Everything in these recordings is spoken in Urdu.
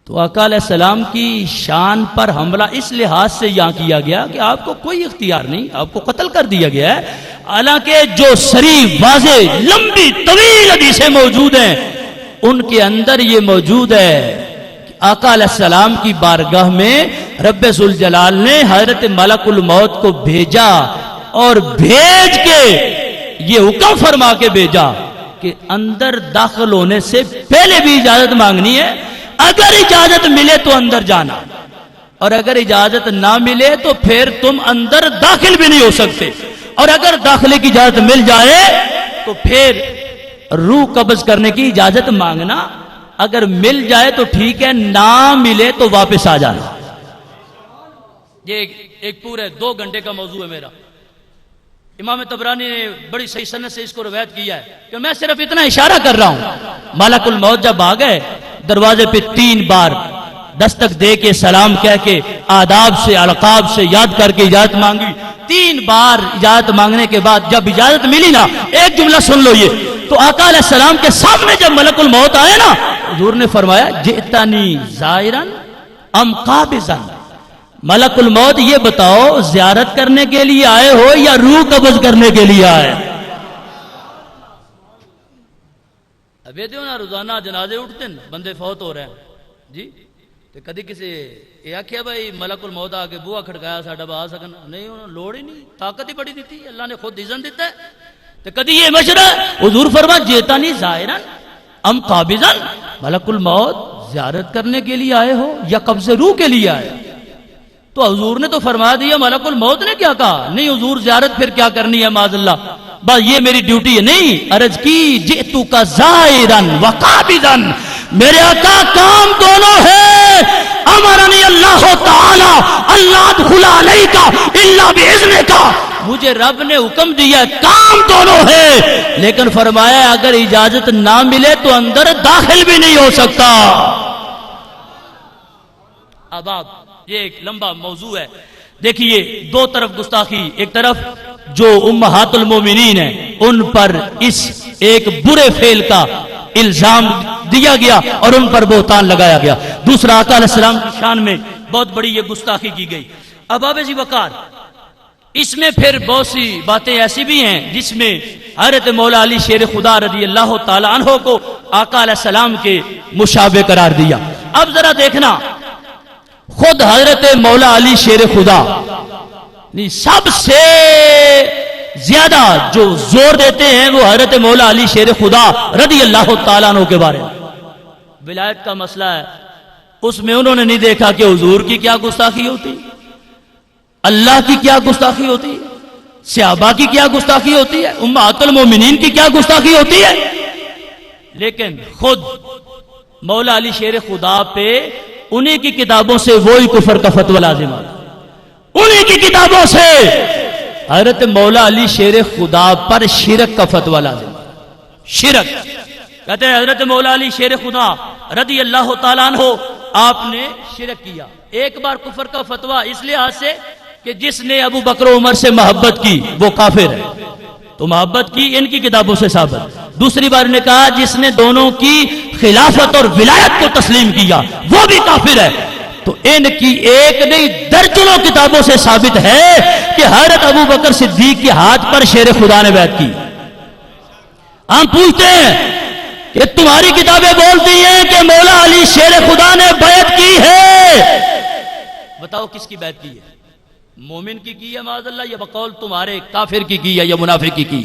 تو آقا علیہ السلام کی شان پر حملہ اس لحاظ سے یہاں کیا گیا کہ آپ کو کوئی اختیار نہیں، آپ کو قتل کر دیا گیا ہے، حالانکہ جو صریح واضح لمبی طویل حدیثیں موجود ہیں ان کے اندر یہ موجود ہے کہ آقا علیہ السلام کی بارگاہ میں رب ذوالجلال نے حضرت ملک الموت کو بھیجا اور بھیج کے یہ حکم فرما کے بھیجا کہ اندر داخل ہونے سے پہلے بھی اجازت مانگنی ہے، اگر اجازت ملے تو اندر جانا، اور اگر اجازت نہ ملے تو پھر تم اندر داخل بھی نہیں ہو سکتے، اور اگر داخلے کی اجازت مل جائے تو پھر روح قبض کرنے کی اجازت مانگنا، اگر مل جائے تو ٹھیک ہے، نہ ملے تو واپس آ جانا۔ یہ ایک پورے 2 گھنٹے کا موضوع ہے میرا۔ امام طبرانی نے بڑی صحیح سند سے اس کو روایت کیا ہے کہ میں صرف اتنا اشارہ کر رہا ہوں۔ ملک الموت جب آ گئے دروازے پہ 3 بار دستک دے کے سلام کہہ کے آداب سے القاب سے یاد کر کے اجازت مانگی، 3 بار اجازت مانگنے کے بعد جب اجازت ملی نا، ایک جملہ سن لو یہ، تو آقا علیہ السلام کے سامنے جب ملک الموت آئے نا، حضور نے فرمایا جئتنی زائرن ام قابضن، ملک الموت یہ بتاؤ زیارت کرنے کے لیے آئے ہو یا روح قبض کرنے کے لیے آئے؟ ابھی دیو نا روزانہ جنازے اٹھتے ہیں، بندے فوت ہو رہے ہیں جی، تو کدی کسی یہ آخیا بھائی ملک الموت آ کے بوا کھڑکایا ساڈا با سکنا نہیں، انہوں لوڑ ہی نہیں، طاقت ہی بڑی دیتی، اللہ نے خود اذن دیتا ہے۔ تو کدی یہ مشورہ حضور فرما جیتانی ظاہرن ام قابضن، ملک الموت زیارت کرنے کے لیے آئے ہو یا قبض روح کے لیے آئے؟ تو حضور نے تو فرما دیا، ملک الموت نے کیا کہا؟ نہیں حضور زیارت پھر کیا کرنی ہے معاذ اللہ، بس یہ میری ڈیوٹی ہے۔ نہیں، عرض کی جئتو کا زائرن و قابضن، میرے آقا کام دونوں ہے، امرنی اللہ تعالی اللہ ادخل علیک الا باذن کا، مجھے رب نے حکم دیا کام دونوں ہے، لیکن فرمایا اگر اجازت نہ ملے تو اندر داخل بھی نہیں ہو سکتا۔ اب آپ یہ ایک لمبا موضوع ہے، دیکھیے 2 طرف گستاخی، ایک طرف جو امہات المومنین ہیں ان پر اس ایک برے فعل کا الزام دیا گیا اور ان پر بہتان لگایا گیا، دوسرا آقا علیہ السلام کی شان میں بہت بڑی یہ گستاخی کی گئی۔ اب اب وقار اس میں پھر بہت سی باتیں ایسی بھی ہیں جس میں حضرت مولا علی شیر خدا رضی اللہ تعالی عنہ کو آقا علیہ السلام کے مشابہ قرار دیا۔ اب ذرا دیکھنا، خود حضرت مولا علی شیر خدا سب سے زیادہ جو زور دیتے ہیں وہ حضرت مولا علی شیر خدا رضی اللہ تعالیٰ عنہ کے بارے میں۔ ولایت کا مسئلہ ہے، اس میں انہوں نے نہیں دیکھا کہ حضور کی کیا گستاخی ہوتی، اللہ کی کیا گستاخی ہوتی ہے، صحابہ کی کیا گستاخی ہوتی ہے، امہات المومنین کی کیا گستاخی ہوتی ہے، لیکن خود مولا علی شیر خدا پہ انہی کی کتابوں سے وہی کفر کا فتوی لازم آتا، انہی کی کتابوں سے حضرت مولا علی شیر خدا پر شرک کا فتوی لازم آتا۔ شرک کہتے ہیں حضرت مولا علی شیر خدا رضی اللہ تعالیٰ عنہ آپ نے شرک کیا، ایک بار کفر کا فتوی اس لحاظ سے کہ جس نے ابو بکر و عمر سے محبت کی وہ کافر ہے، تو محبت کی ان کی کتابوں سے ثابت۔ دوسری بار نے کہا جس نے دونوں کی خلافت اور ولایت کو تسلیم کیا وہ بھی کافر ہے، تو ان کی ایک نہیں درجنوں کتابوں سے ثابت ہے کہ حضرت ابو بکر صدیق کے ہاتھ پر شیر خدا نے بیعت کی۔ ہم پوچھتے ہیں کہ تمہاری کتابیں بولتی ہیں کہ مولا علی شیر خدا نے بیعت کی ہے، بتاؤ کس کی بیعت کی ہے؟ مومن کی ہے معاذ اللہ، یا بقول تمہارے کافر کی ہے یا منافق کی؟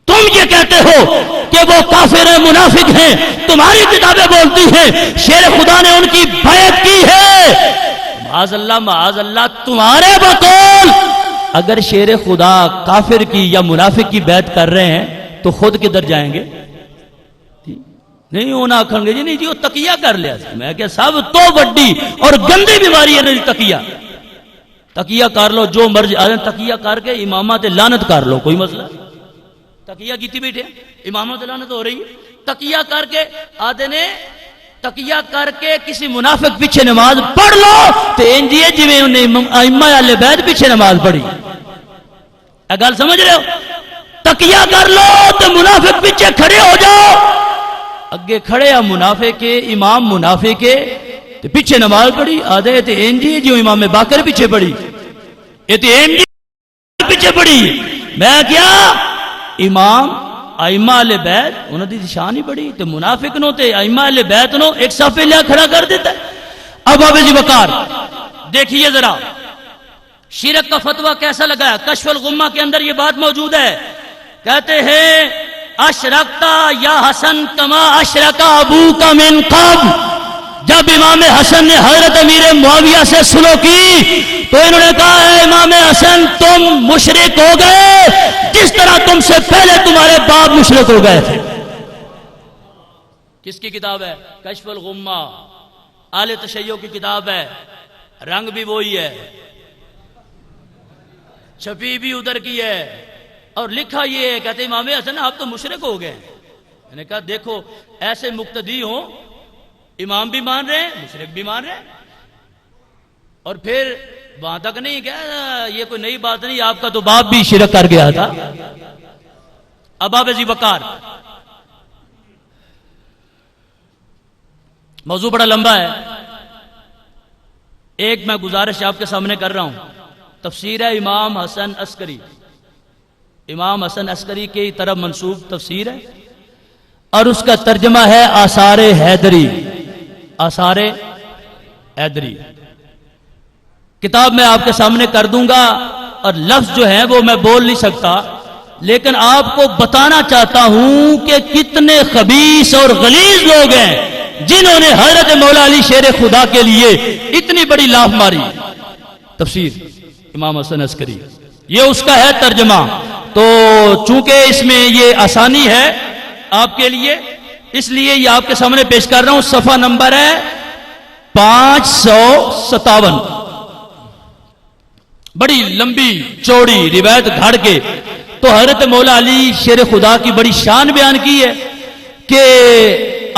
تم یہ کہتے ہو کہ وہ کافر ہیں منافق ہیں، تمہاری کتابیں بولتی ہیں شیر خدا نے ان کی بیعت کی ہے، معاذ اللہ تمہارے بقول اگر شیر خدا کافر کی یا منافق کی بیعت کر رہے ہیں تو خود کدھر جائیں گے؟ نہیں ہونا آکھیں گے جی نہیں جی وہ تقیہ کر لیا، میں کہ سب تو بڑی اور گندی بیماری ہے تقیہ، تقیہ کر لو جو مرضی، تقیہ کر کے امامہ تے لعنت کر لو، کوئی مسئلہ، تقیہ کیتی بیٹھے امامہ تے لعنت ہو رہی ہے، تقیہ کر کے آدھے نے تقیہ کر کے کسی منافق پیچھے نماز پڑھ لو تو انجی ہے جی میں انہیں ائمہ اہل بیت پیچھے نماز پڑھی، یہ گل سمجھ رہے ہو؟ تقیہ کر لو تو منافق پیچھے کھڑے ہو جاؤ، اگے کھڑے آ منافع کے امام منافع کے تے پیچھے نماز پڑھی آدھے تے انجی جو امام باقر پیچھے پڑھی یہ تے انجی پیچھے پڑھی میں کیا امام ائمہ اہل بیت انہوں دی شان ہی بڑی تے منافق نو تے ائمہ اہل بیت نو ایک صف پہ لیا کھڑا کر دیتا ہے. اب آپ جی وقار دیکھیے ذرا شرک کا فتویٰ کیسا لگا ہے. کشف الغمہ کے اندر یہ بات موجود ہے. کہتے ہیں اشرکتا یا حسن کما اشرکا ابو کا من قبل. جب امام حسن نے حضرت امیر معاویہ سے سلو کی تو انہوں نے کہا ہے امام حسن تم مشرک ہو گئے جس طرح تم سے پہلے تمہارے باپ مشرک ہو گئے تھے. کس کی کتاب ہے؟ کشف الغمہ اہل تشیع کی کتاب ہے. رنگ بھی وہی ہے, چھپی بھی ادھر کی ہے, اور لکھا یہ ہے کہتے امام حسن آپ تو مشرک ہو گئے. میں نے کہا دیکھو ایسے مقتدی ہوں امام بھی مان رہے ہیں مشرک بھی مان رہے ہیں, اور پھر وہاں تک نہیں کہا یہ کوئی نئی بات نہیں آپ کا تو باپ بھی شرک کر گیا تھا. اب آپ ذی وقار موضوع بڑا لمبا ہے, ایک میں گزارش آپ کے سامنے کر رہا ہوں. تفسیر ہے امام حسن عسکری, امام حسن عسکری کی طرف منسوب تفسیر ہے, اور اس کا ترجمہ ہے آثار حیدری. آثار حیدری کتاب میں آپ کے سامنے کر دوں گا, اور لفظ جو ہیں وہ میں بول نہیں سکتا, لیکن آپ کو بتانا چاہتا ہوں کہ کتنے خبیث اور غلیظ لوگ ہیں جنہوں نے حضرت مولا علی شیر خدا کے لیے اتنی بڑی لاف ماری. تفسیر امام حسن عسکری یہ اس کا ہے ترجمہ. تو چونکہ اس میں یہ آسانی ہے آپ کے لیے اس لیے یہ آپ کے سامنے پیش کر رہا ہوں. صفحہ نمبر ہے 557. بڑی لمبی چوڑی روایت گھڑ کے تو حضرت مولا علی شیر خدا کی بڑی شان بیان کی ہے کہ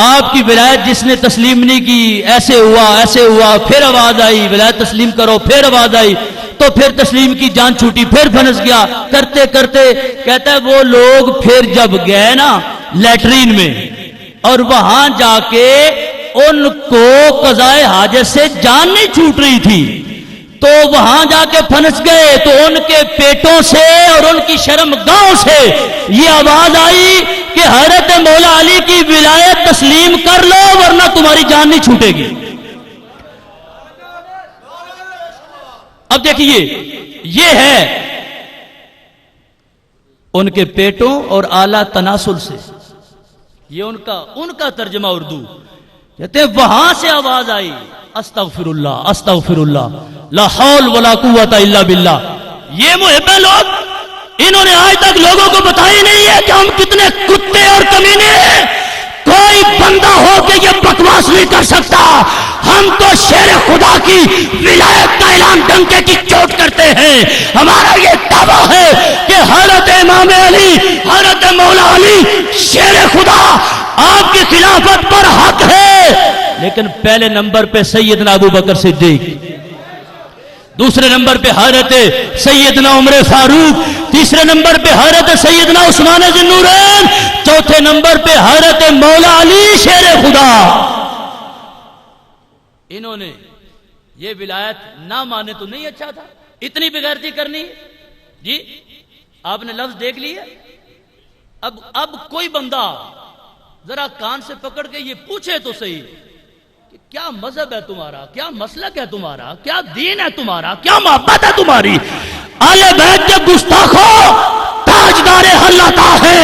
آپ کی ولایت جس نے تسلیم نہیں کی ایسے ہوا پھر آواز آئی ولایت تسلیم کرو, پھر آواز آئی تو پھر تسلیم کی جان چھوٹی, پھر پھنس گیا, کرتے کرتے کہتا ہے وہ لوگ پھر جب گئے نا لیٹرین میں اور وہاں جا کے ان کو قضائے حاجت سے جان نہیں چھوٹ رہی تھی تو وہاں جا کے پھنس گئے تو ان کے پیٹوں سے اور ان کی شرم گاہوں سے یہ آواز آئی کہ حضرت مولا علی کی ولایت تسلیم کر لو ورنہ تمہاری جان نہیں چھوٹے گی. اب دیکھیے یہ ہے ان کے پیٹوں اور اعلی تناسل سے, یہ ان کا ترجمہ اردو. کہتے ہیں وہاں سے آواز آئی استغفر اللہ استغفر اللہ لا حول ولا قوت الا باللہ. یہ محب لوگ انہوں نے آج تک لوگوں کو بتایا نہیں ہے کہ ہم کتنے کتے اور کمینے ہیں. کوئی بندہ ہو کے یہ بکواس نہیں کر سکتا. ہم تو شیر خدا کی ولایت کا اعلان ڈنکے کی چوٹ کرتے ہیں. ہمارا یہ دعویٰ ہے کہ حضرت امام علی حضرت مولا علی شیر خدا آپ کی خلافت پر حق ہے, لیکن پہلے نمبر پہ سیدنا ابو بکر صدیق, دوسرے نمبر پہ حضرت سیدنا عمر فاروق, تیسرے نمبر پہ حضرت سیدنا عثمان ذی النورین, چوتھے نمبر پہ حضرت مولا علی شیر خدا. انہوں نے یہ ولایت نہ مانے تو نہیں اچھا تھا, اتنی بغیرتی کرنی جی. آپ نے لفظ دیکھ لیے. اب کوئی بندہ ذرا کان سے پکڑ کے یہ پوچھے تو صحیح کہ کیا مذہب ہے تمہارا, کیا مسلک ہے تمہارا, کیا دین ہے تمہارا, کیا محبت ہے تمہاری. اہل بیت کے گستاخوں تاجدار حلتا ہے,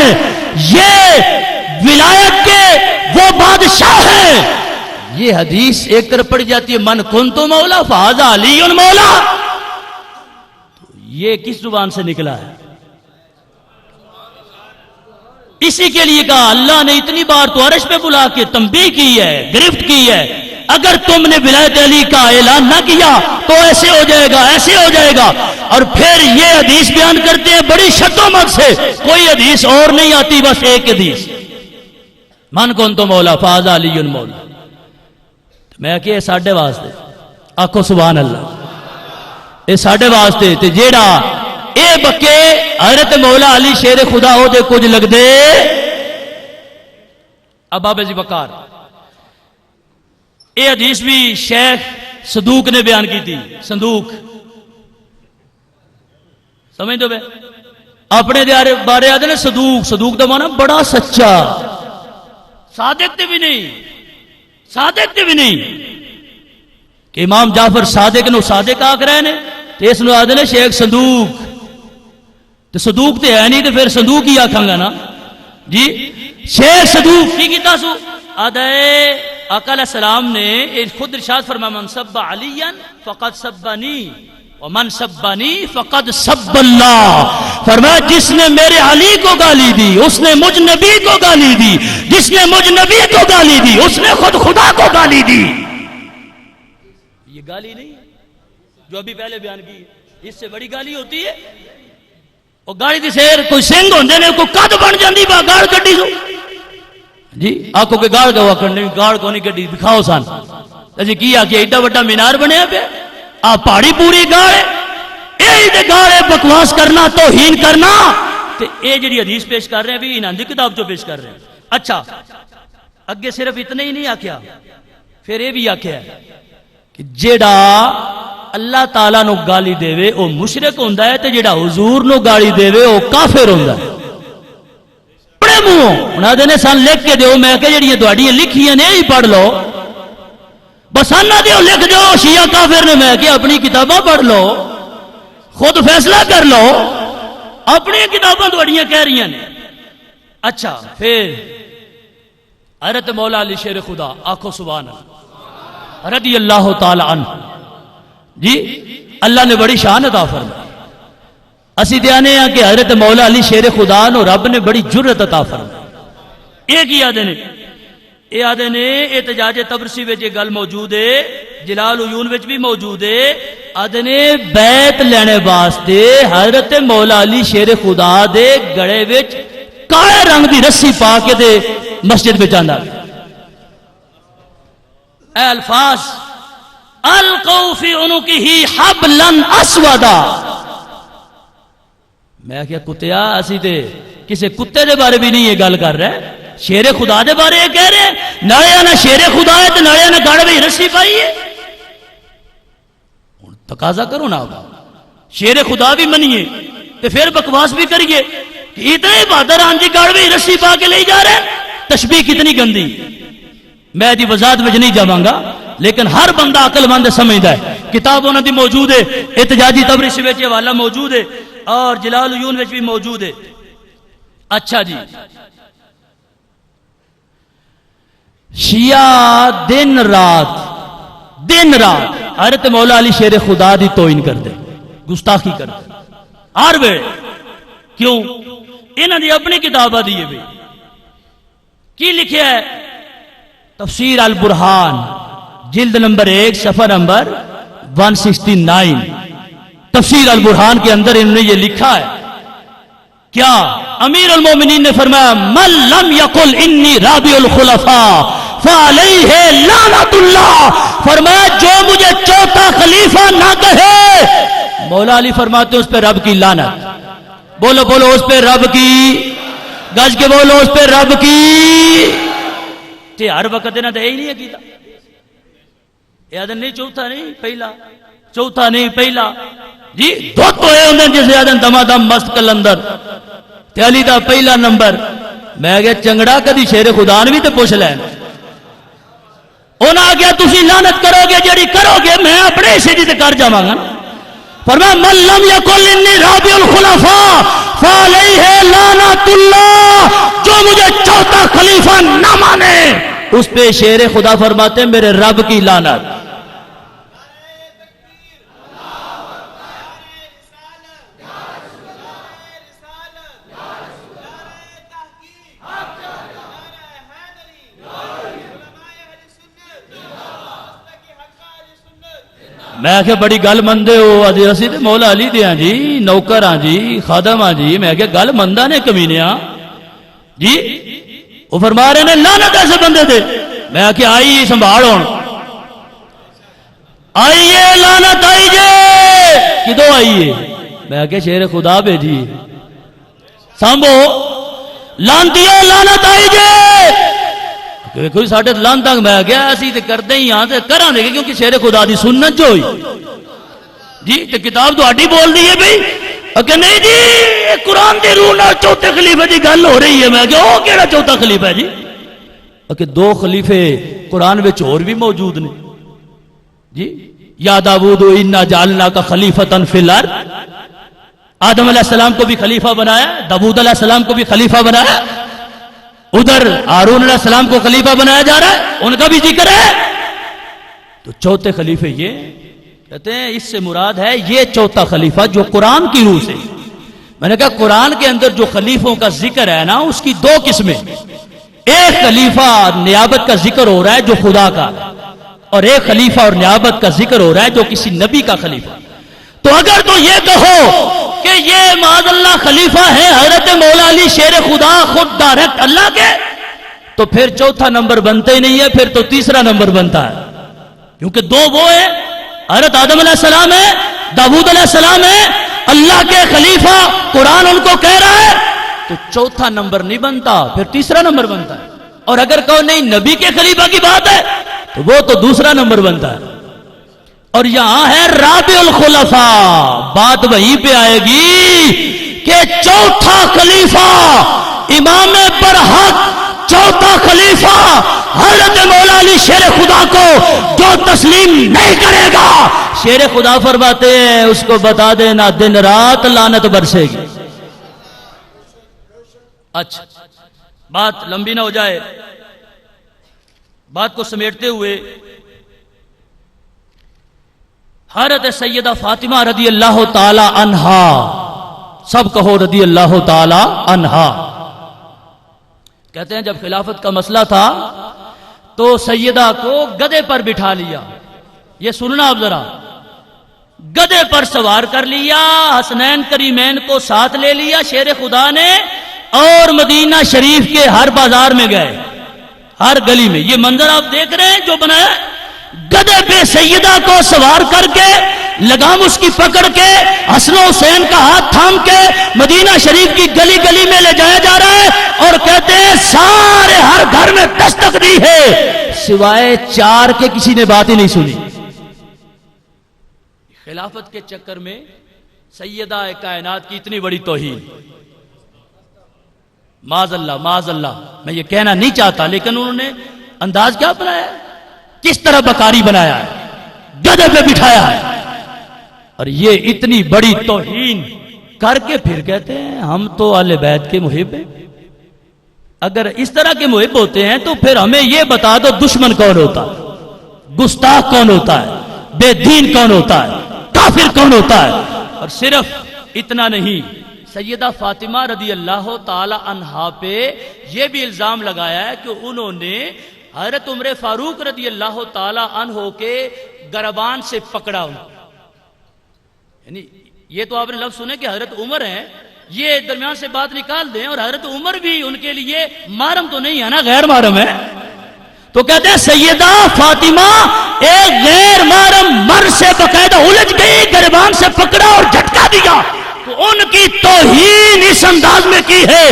یہ ولایت کے وہ بادشاہ ہیں. یہ حدیث ایک طرف پڑی جاتی ہے من کنت مولا فہذا علی مولا, یہ کس زبان سے نکلا ہے؟ اسی کے لیے کہا اللہ نے اتنی بار تو عرش پہ بلا کے تنبیہ کی ہے, گرفت کی ہے. اگر تم نے ولایت علی کا اعلان نہ کیا تو ایسے ہو جائے گا, ایسے ہو جائے گا. اور پھر یہ حدیث بیان کرتے ہیں بڑی شدت سے, کوئی حدیث اور نہیں آتی, بس ایک حدیث من کنت مولا فہذا علی مولا. میں کہ ساڈے واسطے آکھو سبحان اللہ, یہ ساڈے واسطے تے جیڑا اے بکے حضرت مولا علی شیر خدا ہو دے کچھ لگ دے اب باب ذی وقار، یہ حدیث بھی شیخ صدوق نے بیان کی تھی. صندوق سمجھ دو بے اپنے بارے آدھے نے صدوق. صدوق دا معنی بڑا سچا، صادق تے بھی نہیں، صادق تے بھی نہیں کہ امام جعفر صادق نو صادق آکھ رہے نے تے اس نو آدھے نے شیخ صندوق. تو صدوق تے ہے نہیں تو پھر صندوق ہی آکھاں گا نا جی. شیخ صدوق کی کیتا سو آدھے آقا علیہ السلام نے خود ارشاد فرمایا من سب علیاً فقد سبنی ومن سبنی فقد سب اللہ. فرمایا جس نے میرے علی کو گالی دی اس نے مجھ نبی کو گالی دی، جس نے مجھ نبی کو گالی دی اس نے خود خدا کو گالی دی. یہ گالی نہیں ہے جو ابھی پہلے بیان کی ہے، اس سے بڑی گالی ہوتی ہے. اور گاڑی دی سیر کوئی سنگ ہوندے نے کوئی قد بن جاندی با گاڑ کڈی سو جی. آکو کہ گاڑ گوا کرنے گاڑ کو نہیں کڈی دکھاؤ سان جی کی آ کے ایڈا بڑا مینار بنیا پہ آ پہاڑی پوری گاڑ ہے اے تے گاڑ ہے. بکواس کرنا توہین کرنا تے اے جڑی حدیث پیش کر رہے ہیں بھی انہاں دی کتاب جو پیش کر رہے ہیں. اچھا اگے صرف اتنا ہی نہیں آکھیا، پھر یہ بھی آکھیا کہ جیڑا اللہ تعالیٰ نو گالی دے وے او مشرک ہوندا ہے تے جیڑا حضور نو گالی دے وے او کافر ہوندا ہے. بڑے منہ انہاں دے نے سان لکھ کے دیو، میں کہ جڑیاں تہاڈیاں لکھیاں نے ہی پڑھ لو بس انہاں دیو لکھ دیو شیعہ کافر نے. میں کہ اپنی کتاباں پڑھ لو خود فیصلہ کر لو، اپنی کتاباں تہاڈیاں کہہ رہی ہیں. اچھا پھر حضرت مولا علی شیر خدا آکھو سبحان اللہ رضی اللہ تعالی عنہ جی. اللہ نے بڑی شان عطا فرمائی. اسی دیانے ہیں کہ حضرت مولا علی شیر خدا نو رب نے بڑی جرت عطا فرمائی. ایک ہی آدھے نے یہ آدھے نے احتجاج تبرسی وچ یہ گل موجود ہے، جلال عیون وچ بھی موجود ہے. آدھے نے بیت لینے واسطے حضرت مولا علی شیر خدا دے گڑے وچ کالے رنگ دی رسی پا کے دے مسجد وچ آندا. اے الفاظ القوا فی عنقہ حبلا اسودا. میں کیا کتیا اسی تے کسے کتے دے بارے بھی نہیں یہ گل کر رہے، شیر خدا دے بارے یہ کہہ رہے ہیں. نالے نہ شیر خدا ہے تو نالے نہ گڑ میں رسی پائی ہے. تقاضا کرو نا شیر خدا بھی منیے تو پھر بکواس بھی کریے کہ اتنے بہادر آن جی گڑ میں رسی پا کے لے جا رہے ہیں. تشبیہ کتنی گندی. میں دی وضاحت وچ نہیں جاواں گا لیکن ہر بندہ عقل مند سمجھدا ہے. کتاب انہاں دی موجود ہے، احتجاجی تبرسی وچ حوالہ موجود ہے اور جلال عیون وچ بھی موجود ہے. اچھا جی شیعہ دن رات حضرت مولا علی شیر خدا دی توہین کر دے، گستاخی کر دے ہر ویلے. کیوں؟ انہاں دی اپنی کتاباں دی ہے. کی لکھیا ہے؟ تفسیر البرہان جلد نمبر 1 صفحہ نمبر 169. تفسیر البرہان کے اندر انہوں نے یہ لکھا ہے کیا؟ امیر المومنین نے فرمایا من لم یقل انی رابع الخلفاء فعلیہ لعنت اللہ. فرمایا جو مجھے چوتھا خلیفہ نہ کہے، مولا علی فرماتے ہیں اس پہ رب کی لعنت. بولو بولو اس پہ رب کی، گج کے بولو اس پہ رب کی. تے ہر وقت انہاں تے یہی نہیں ہے کیتا. یاد نہیں چوتھا نہیں پہلا، چوتھا نہیں پہلا جی. دو تو اے ہوندے جس یاد دما دم مست کلندر تے علی دا پہلا نمبر. میں کہ چنگڑا کدی شیر خدا نے بھی تے پوچھ لین. انہاں آگیا تسی لعنت کرو گے جڑی کرو گے میں اپنے حصے دی تے کر جاواں گا. فرمایا من لم یقل انی رابع الخلفاء فعلیہ لعنت اللہ. جو مجھے چوتھا خلیفہ نہ مانے اس پہ شیر خدا فرماتے ہیں میرے رب کی لعنت. میں کہ بڑی گل مندے ہو اسی تے مولا علی دیاں جی نوکر ہاں جی خادم ہاں جی. میں کہ گل مندہ نے کمینیاں جی. وہ فرما رہے نے لعنت ایسے بندے دے. میں کہ آئی سنبھال ہون آئیے لعنت آئیے کدو آئیے. میں کہ شیر خدا بھیجی سامبو لانتیو لعنت آئیے. کہ کوئی ساڈے لان تک میں گیا اسی تے کردے ہی ہاں تے کراں دے کیونکہ شیر خدا دی سنت جو ہوئی جی تے کتاب تہاڈی بول دی ہے بھئی کہ نہیں جی قرآن دی روح نال چوتھے خلیفے دی گل ہو رہی ہے. میں کہ او کیڑا چوتھا خلیفہ ہے جی؟ کہ دو خلیفے قرآن وچ اور بھی موجود نے جی. یا داؤد انا جعلناک خلیفۃ فی الارض. آدم علیہ السلام کو بھی خلیفہ بنایا, داؤد علیہ السلام کو بھی خلیفہ بنایا, ادھر ہارون علیہ السلام کو خلیفہ بنایا جا رہا ہے, ان کا بھی ذکر ہے. تو چوتھے خلیفے یہ کہتے ہیں اس سے مراد ہے یہ چوتھا خلیفہ جو قرآن کی روح سے. میں نے کہا قرآن کے اندر جو خلیفوں کا ذکر ہے نا اس کی دو قسمیں. ایک خلیفہ نیابت کا ذکر ہو رہا ہے جو خدا کا, اور ایک خلیفہ اور نیابت کا ذکر ہو رہا ہے جو کسی نبی کا خلیفہ. تو اگر تو یہ کہو کہ یہ معاذ اللہ خلیفہ ہے حضرت مولا علی شیر خدا خود ڈائریکٹ اللہ کے, تو پھر چوتھا نمبر بنتا ہی نہیں ہے, پھر تو تیسرا نمبر بنتا ہے. کیونکہ دو وہ ہے, حضرت آدم علیہ السلام ہے, داؤد علیہ السلام ہے, اللہ کے خلیفہ قرآن ان کو کہہ رہا ہے, تو چوتھا نمبر نہیں بنتا, پھر تیسرا نمبر بنتا ہے. اور اگر کہو نہیں نبی کے خلیفہ کی بات ہے تو وہ تو دوسرا نمبر بنتا ہے. اور یہاں ہے رابع الخلفاء, بات وہیں پہ آئے گی کہ چوتھا خلیفہ امام برحق, چوتھا خلیفہ حضرت مولا علی شیر خدا کو جو تسلیم نہیں کرے گا, شیر خدا فرماتے ہیں اس کو بتا دینا دن رات لعنت برسے گی. اچھا بات لمبی نہ ہو جائے, بات کو سمیٹتے ہوئے حضرت سیدہ فاطمہ رضی اللہ تعالی عنہا, سب کہو رضی اللہ تعالی عنہا, کہتے ہیں جب خلافت کا مسئلہ تھا تو سیدہ کو گدے پر بٹھا لیا. یہ سننا اب ذرا, گدے پر سوار کر لیا, حسنین کریمین کو ساتھ لے لیا شیر خدا نے, اور مدینہ شریف کے ہر بازار میں گئے, ہر گلی میں. یہ منظر آپ دیکھ رہے ہیں جو بنایا, گدے پہ سیدہ کو سوار کر کے, لگام اس کی پکڑ کے, حسن و حسین کا ہاتھ تھام کے مدینہ شریف کی گلی گلی میں لے جایا جا رہا ہے, اور کہتے ہیں سارے ہر گھر میں دستک دی ہے سوائے 4 کے کسی نے بات ہی نہیں سنی. خلافت کے چکر میں سیدہ کائنات کی اتنی بڑی توہین, معاذ اللہ معاذ اللہ, میں یہ کہنا نہیں چاہتا لیکن انہوں نے انداز کیا بنایا ہے, کس طرح بکاری بنایا ہے, گدے پہ بٹھایا ہے, اور یہ اتنی بڑی توہین کر کے پھر کہتے ہیں ہم تو اہل بیت کے محب ہیں. اگر اس طرح کے محب ہوتے ہیں تو پھر ہمیں یہ بتا دو دشمن کون ہوتا ہے, گستاخ کون ہوتا ہے, بے دین کون ہوتا ہے, کافر کون ہوتا ہے. اور صرف اتنا نہیں, سیدہ فاطمہ رضی اللہ تعالی عنہا پہ یہ بھی الزام لگایا ہے کہ انہوں نے حضرت عمر فاروق رضی اللہ تعالی عنہ کے گربان سے پکڑا. یعنی یہ تو آپ نے لفظ سنے کہ حضرت عمر ہیں, یہ درمیان سے بات نکال دیں, اور حضرت عمر بھی ان کے لیے محرم تو نہیں ہے نا, غیر محرم ہے. تو کہتے ہیں سیدہ فاطمہ ایک غیر محرم مرد سے باقاعدہ الجھ گئی, گربان سے پکڑا اور جھٹکا دیا. تو ان کی توہین اس انداز میں کی ہے.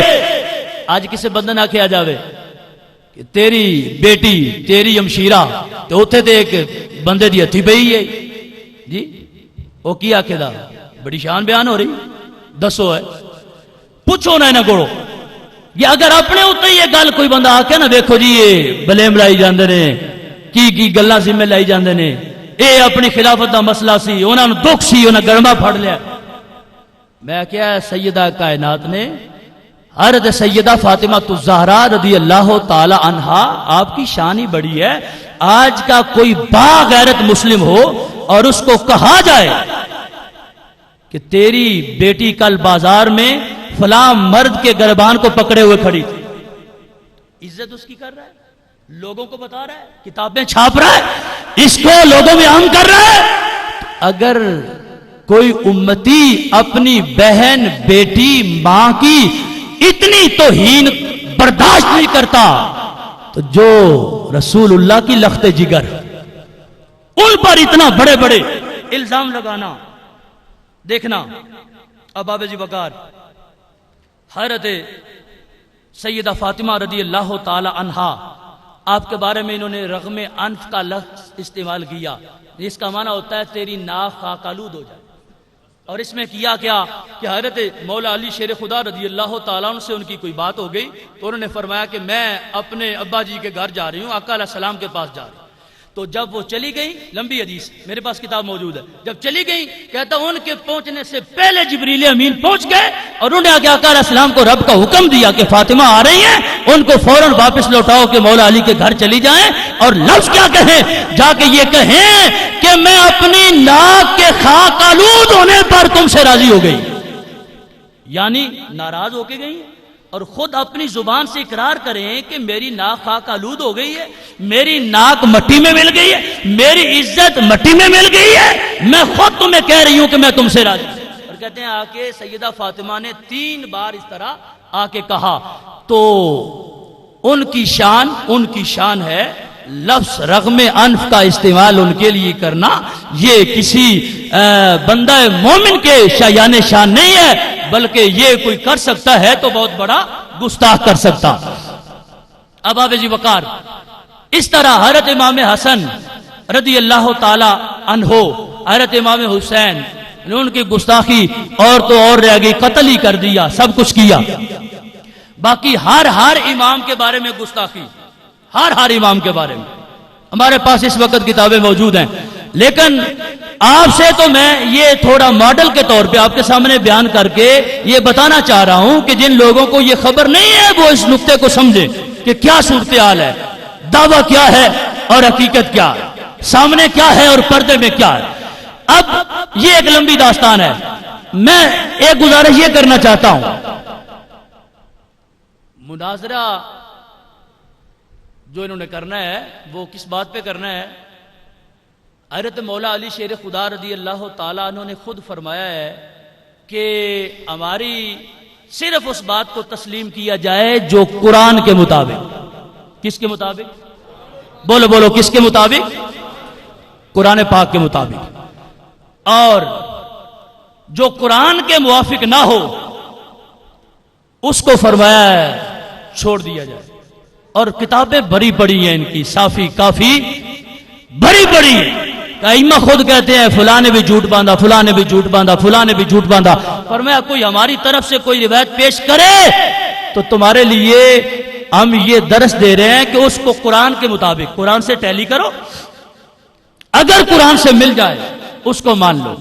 آج کسے بندہ نہ کیا جاوے کہ تیری بیٹی تیری ہمشیرہ تو اتنے تے ایک بندے دی ہتھی پئی ہے جی, وہ کی آکھے دا بڑی شان بیان ہو رہی, دسو ہے پوچھو نہ کوڑو. یا اگر اپنے اتنے یہ گل کوئی بندہ آکے نا دیکھو جی یہ بلیم لائی جاندے نے, کی گلاں ذمہ لائی جاندے نے, اے اپنی خلافت دا مسئلہ سی, انہاں نو دکھ سی, انہاں گرما پھڑ لیا. میں کیا سیدہ کائنات نے حضرت سیدہ فاطمہ الزہرا رضی اللہ تعالی عنہا, آپ کی شان ہی بڑی ہے. آج کا کوئی با غیرت مسلم ہو اور اس کو کہا جائے کہ تیری بیٹی کل بازار میں فلاں مرد کے گربان کو پکڑے ہوئے کھڑی تھی, عزت اس کی کر رہا ہے, لوگوں کو بتا رہا ہے, کتابیں چھاپ رہا ہے, اس کو لوگوں میں عام کر رہا ہے. اگر کوئی امتی اپنی بہن بیٹی ماں کی اتنی توہین برداشت نہیں کرتا تو جو رسول اللہ کی لخت جگر, ان پر اتنا بڑے بڑے الزام لگانا. دیکھنا اب باب جی وقار حضرت سیدہ فاطمہ رضی اللہ تعالی عنہا آپ کے بارے میں انہوں نے رغم انف کا لفظ استعمال کیا، اس کا معنی ہوتا ہے تیری ناک خاک آلود ہو جائے۔ اور اس میں کیا کیا کہ حضرت مولا علی شیر خدا رضی اللہ تعالیٰ عنہ سے ان کی کوئی بات ہو گئی تو انہوں نے فرمایا کہ میں اپنے ابا جی کے گھر جا رہی ہوں، آقا علیہ السلام کے پاس جا رہی ہوں۔ تو جب وہ چلی گئی، لمبی حدیث میرے پاس کتاب موجود ہے، جب چلی گئی کہتا ان کے پہنچنے سے پہلے جبریل امین پہنچ گئے اور انہوں نے آگے آقا علیہ السلام کو رب کا حکم دیا کہ فاطمہ آ رہی ہیں، ان کو فوراً واپس لوٹاؤ کہ مولا علی کے گھر چلی جائیں، اور لفظ کیا کہیں، جا کے یہ کہیں کہ میں اپنی ناک کے خاک آلود ہونے پر تم سے راضی ہو گئی، یعنی ناراض ہو کے گئی، اور خود اپنی زبان سے اقرار کریں کہ میری ناک خاک آلود ہو گئی ہے، میری ناک مٹی میں مل گئی ہے، میری عزت مٹی میں مل گئی ہے، میں خود تمہیں کہہ رہی ہوں کہ میں تم سے راضی ہوں۔ اور کہتے ہیں آ کے سیدہ فاطمہ نے 3 بار اس طرح آ کے کہا، تو ان کی شان ہے لفظ رغم انف کا استعمال ان کے لیے کرنا، یہ کسی بندہ مومن کے شایان شان نہیں ہے، بلکہ یہ کوئی کر سکتا ہے تو بہت بڑا گستاخ کر سکتا۔ اب آپ جی وقار اس طرح حضرت امام حسن رضی اللہ تعالی عنہ، حضرت امام حسین نے ان کی گستاخی اور تو اور رہ گئی، قتل ہی کر دیا، سب کچھ کیا۔ باقی ہر امام کے بارے میں گستاخی، ہر امام کے بارے میں ہمارے پاس اس وقت کتابیں موجود ہیں، لیکن آپ سے تو میں یہ تھوڑا ماڈل کے طور پہ آپ کے سامنے بیان کر کے یہ بتانا چاہ رہا ہوں کہ جن لوگوں کو یہ خبر نہیں ہے وہ اس نقطے کو سمجھیں کہ کیا صورتحال ہے، دعویٰ کیا ہے اور حقیقت کیا ہے، سامنے کیا ہے اور پردے میں کیا ہے۔ اب یہ ایک لمبی داستان ہے، میں ایک گزارش یہ کرنا چاہتا ہوں، مناظرہ جو انہوں نے کرنا ہے وہ کس بات پہ کرنا ہے؟ حضرت مولا علی شیر خدا رضی اللہ تعالیٰ عنہ نے خود فرمایا ہے کہ ہماری صرف اس بات کو تسلیم کیا جائے جو قرآن کے مطابق، کس کے مطابق؟ بولو کس کے مطابق؟ قرآن پاک کے مطابق، اور جو قرآن کے موافق نہ ہو اس کو فرمایا ہے چھوڑ دیا جائے۔ اور کتابیں بڑی بڑی ہیں ان کی، صافی کافی بڑی بڑی ہیں، ائمہ خود کہتے ہیں فلاں نے بھی جھوٹ باندھا، فلاں نے بھی جھوٹ باندھا، فلاں نے بھی جھوٹ باندھا۔ فرمایا کوئی ہماری طرف سے کوئی روایت پیش کرے تو تمہارے لیے ہم یہ درس دے رہے ہیں کہ اس کو قرآن کے مطابق، قرآن سے ٹیلی کرو، اگر قرآن سے مل جائے اس کو مان لو،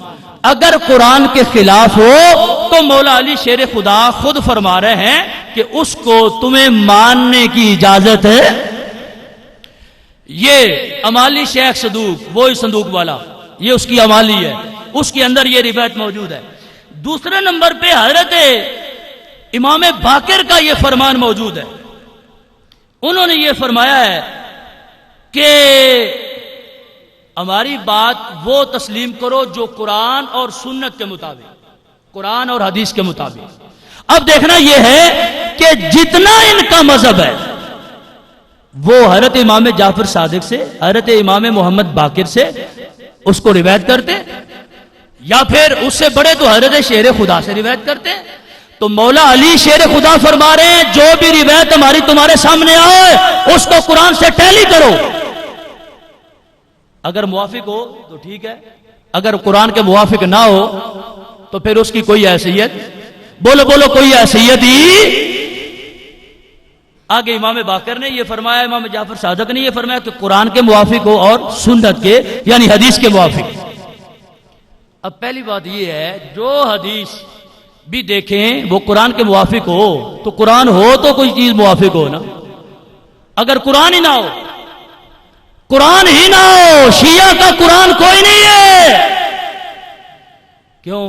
اگر قرآن کے خلاف ہو تو مولا علی شیر خدا خود فرما رہے ہیں کہ اس کو تمہیں ماننے کی اجازت ہے۔ یہ امالی شیخ صدوق، وہی صندوق والا، یہ اس کی امالی ہے، اس کے اندر یہ روایت موجود ہے۔ دوسرے نمبر پہ حضرت امام باقر کا یہ فرمان موجود ہے، انہوں نے یہ فرمایا ہے کہ ہماری بات وہ تسلیم کرو جو قرآن اور سنت کے مطابق، قرآن اور حدیث کے مطابق۔ اب دیکھنا یہ ہے کہ جتنا ان کا مذہب ہے وہ حضرت امام جعفر صادق سے، حضرت امام محمد باقر سے اس کو روایت کرتے، یا پھر اس سے بڑے تو حضرت شیر خدا سے روایت کرتے۔ تو مولا علی شیر خدا فرما رہے ہیں جو بھی روایت ہماری تمہارے سامنے آئے اس کو قرآن سے ٹیلی کرو، اگر موافق ہو تو ٹھیک ہے، اگر قرآن کے موافق نہ ہو تو پھر اس کی کوئی حیثیت، بولو کوئی حیثیت ہی۔ آگے امام باقر نے یہ فرمایا، امام جعفر صادق نے یہ فرمایا کہ قرآن کے موافق ہو اور سنت کے یعنی حدیث کے موافق۔ اب پہلی بات یہ ہے جو حدیث بھی دیکھیں وہ قرآن کے موافق ہو تو قرآن ہو تو کوئی چیز موافق ہو نا، اگر قرآن ہی نہ ہو، قرآن ہی نہ ہو، شیعہ کا قرآن کوئی نہیں ہے۔ کیوں؟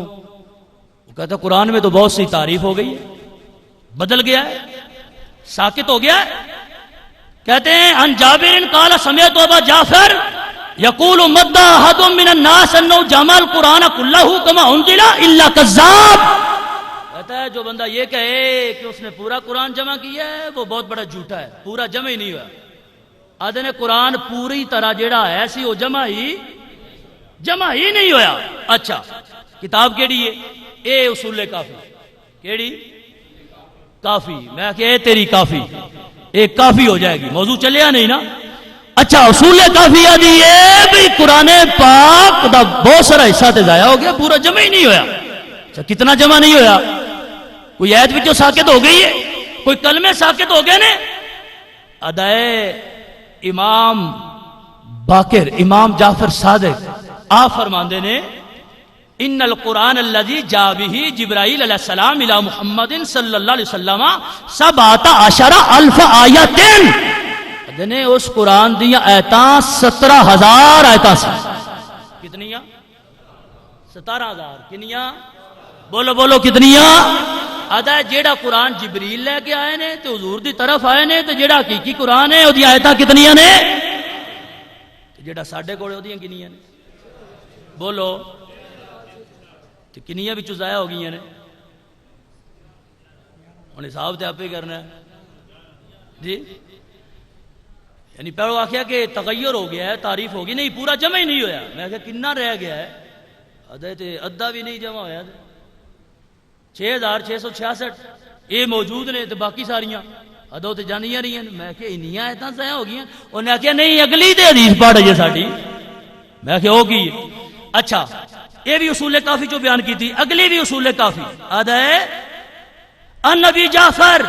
وہ کہتا قرآن میں تو بہت سی تعریف ہو گئی ہے، بدل گیا ہے، ساکت ہو گیا ہے۔ کہتے ہیں ان جابر قال سمعت ابا جعفر یقول مد احد من الناس انه جمع القرآن كله كما انزل الا كذاب۔ کہتا ہے جو بندہ یہ کہے کہ اس نے پورا قرآن جمع کیا ہے وہ بہت بڑا جھوٹا ہے، پورا جمع ہی نہیں ہوا۔ آدھے نے قرآن پوری طرح جیڑا ہے سی وہ جمع ہی نہیں ہویا۔ اچھا کتاب کیڑی ہے؟ اے اصول کافی، کیڑی؟ کافی۔ میں کہ اے تیری کافی، ایک کافی ہو جائے گی. موضوع چلیا نہیں نا. اچھا اصول کافیہ دی یہ بھی قرآن پاک دا بہت سارا حصہ تے ضائع ہو گیا, پورا جمع ہی نہیں ہویا. اچھا کتنا جمع نہیں ہویا؟ کوئی آیت وچوں ساکت ہو گئی ہے, کوئی کلمے ساکت ہو گئے نے. ادائے امام باقر امام جعفر صادق آپ فرماندے نے ان القرآن الذي جاء به جبرائیل علیہ السلام الى محمد صلی اللہ علیہ وسلم 17,000 آیات نے اس قرآن دیا آیتاں 17,000 آیتاں سے. کتنیاں؟ 17,000. کنیاں؟ بولو بولو کتنیاں؟ آدھا جیڑا قرآن جبریل لے کے آئے نے تو حضور دی طرف آئے نے, تو جیڑا حقیقی قرآن ہے وہ آیتاں کتنیاں نے؟ جیڑا ساڈے کول اودیاں کنیاں نے؟ بولو تو کنیاں بھی ضائع ہو گئی نے. ہن حساب تے آپ ہی کرنا ہے جی. یعنی پہلو آخیا کہ تغیر ہو گیا ہے, تعریف ہو گئی, نہیں پورا جمع ہی نہیں ہویا. میں کہا کنا رہ گیا ہے؟ ادھا بھی نہیں جمع ہویا. 6,666 یہ موجود نے تو باقی ساریاں ادو تو جانیاں رہی ہیں. میں کہ انیاں آیتاں ضائع ہو گئی. انہیں نے آخیا نہیں اگلی تے حدیث پڑھ ہے ساڈی. میں کہ وہ کی؟ اچھا یہ بھی اصول کافی جو بیان کی تھی, اگلی بھی اصول کافی. آدھا ہے ان نبی جعفر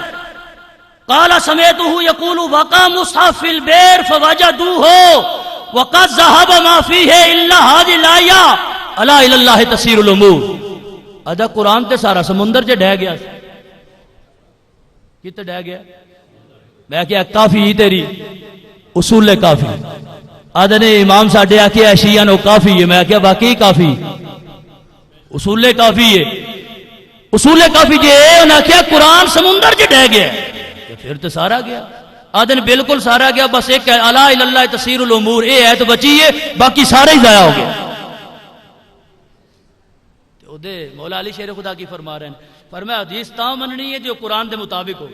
قال سمعته يقول وقع مصحف في البئر فوجدوه وقد ذهب ما فيه الا هذه الايه الا الى الله تسير الامور. ادا قرآن تے سارا سمندر چ ڈہ گیا. کتے ڈہ گیا؟ میں کہا کافی تیری اصول کافی. آدھے نے امام ساڈے آکھیا شیعہ نو کافی ہے. میں کہا واقعی کافی اصول کافی ہے. اصول کافی جی انہاں کہا قرآن سمندر چ ڈہ گیا, پھر تو سارا گیا. آدھن بالکل سارا گیا, بس ایک ہے الا الی اللہ تسیر الامور, اے ہے تو بچی ہے, باقی سارا ہی ضائع ہو گیا. تو دے مولا علی شیر خدا کی فرما رہے ہیں, فرمایا حدیث تا مننی ہے جو قرآن دے مطابق ہو.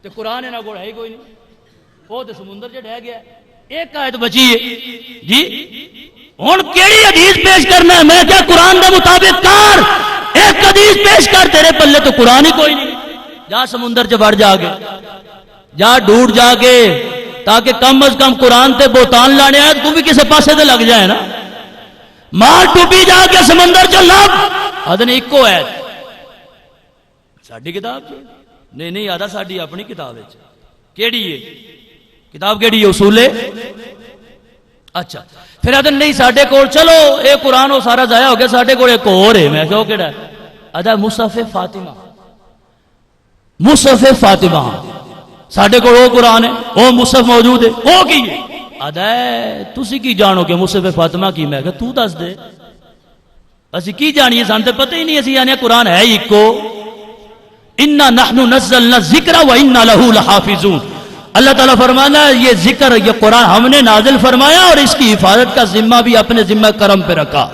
تو قرآن انہاں کول ہے ہی کوئی نہیں, وہ تو سمندر چ ڈہ گیا, ایک آیت بچی ہے جی. ہن کیڑی حدیث پیش کرنا ہے؟ میں کیا قرآن دے مطابق کر, ایک حدیث پیش کر, تیرے پلے تو قرآن ہی کوئی نہیں. جا سمندر چ بڑھ جا کے, جا ڈھونڈ جا کے, تاکہ کم از کم قرآن تے بہتان لانے آئے تو بھی کسی پاسے تے لگ جائے نا. مار ٹوپی جا کے سمندر چ لب. آدھے ایکو ہے ساڈی کتاب چ نہیں نہیں, آدھا ساڈی اپنی کتاب ہے. کیڑی ہے کتاب؟ کیڑی ہے؟ اصول. اچھا پھر آدھے نہیں ساڈے کول, چلو اے قرآن وہ سارا ضائع ہو گیا, ساڈے کول ایک اور ہے. میں کہو کیڑا ہے؟ آدھا مصحف فاطمہ. مصحف فاطمہ ساڈے کو وہ قرآن ہے, وہ مصحف موجود ہے, وہ کی ہے؟ آدھا تسی کی جانو کہ مصحف فاطمہ کی؟ میں کہ تو دس دے, اسی کی جانیے, سان تے پتہ ہی نہیں. اسی آنے قرآن ہے ہی کو, انا نحن نزلنا الذکر و انا لہ لحافظون. اللہ تعالیٰ فرمانا ہے یہ ذکر, یہ قرآن ہم نے نازل فرمایا اور اس کی حفاظت کا ذمہ بھی اپنے ذمہ کرم پہ رکھا.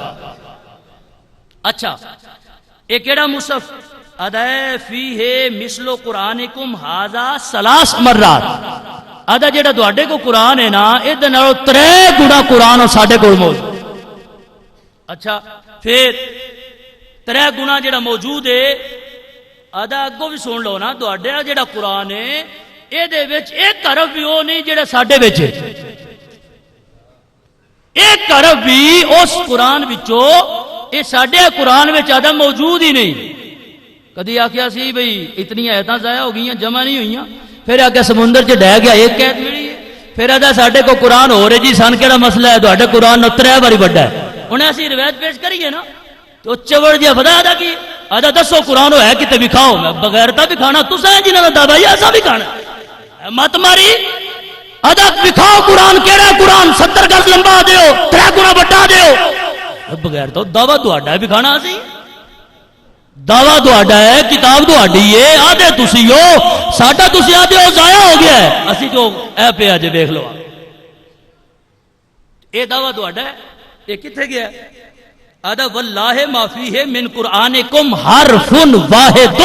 اچھا ایک کیڑا مصحف؟ آدھا فیہ مثل قرآنکم ھذا 3 مرات. آدھا جیڑا تواڈے کو قرآن ہے نا, ادھے نالوں 3 گنا قرآن اور ساڈے کول موجود. اچھا پھر 3 گنا جیڑا موجود ہے. آدھا اگوں بھی سن لو نا, تواڈے جیڑا قرآن ہے اے دے وچ ایک حرف بھی وہ نہیں جیڑا ساڈے وچ ہے. ایک حرف بھی اس قرآن وچوں اے ساڈے قرآن وچ آدھا موجود ہی نہیں. کدی آخیا سی بھئی اتنی آیتاں ضائع ہو گئی, جمع نہیں ہوئی. پھر آگے سمندر چ ڈہ گیا, ایک قید ملی ہے. پھر آدھا ساڈے کو قرآن ہو رہے جی, سن کیڑا مسئلہ ہے, تواڈے قرآن نو 3 باری بڑا ہے. انہیں اسی روایت پیش کریے نا, تو چوڑ جیا پتا آدھا کی, آدھا دسو قرآن ہے کتے دکھاؤ. میں بغیرتا بھی کھانا تسا ہے جنہاں دا بھائی ایسا بھی کھانا مت ماری. آدھا دکھاؤ قرآن کیڑا قرآن 70 گز لمبا دیو, 3 گنا بڑا دیو. بغیر تو دعویٰ تہاڈا بھی کھانا سی, دعویٰ تہاڈا ہے, کتاب تہاڈی ہے. آدھے تسی ہو, ساڈا تسی آدھے ہو ضائع ہو گیا ہے, اسی جو اے پیا جے دیکھ لو. اے دعویٰ تہاڈا ہے, اے کتھے گیا؟ آدھا واللہ ما فیہ من قرآنکم حرف واحد.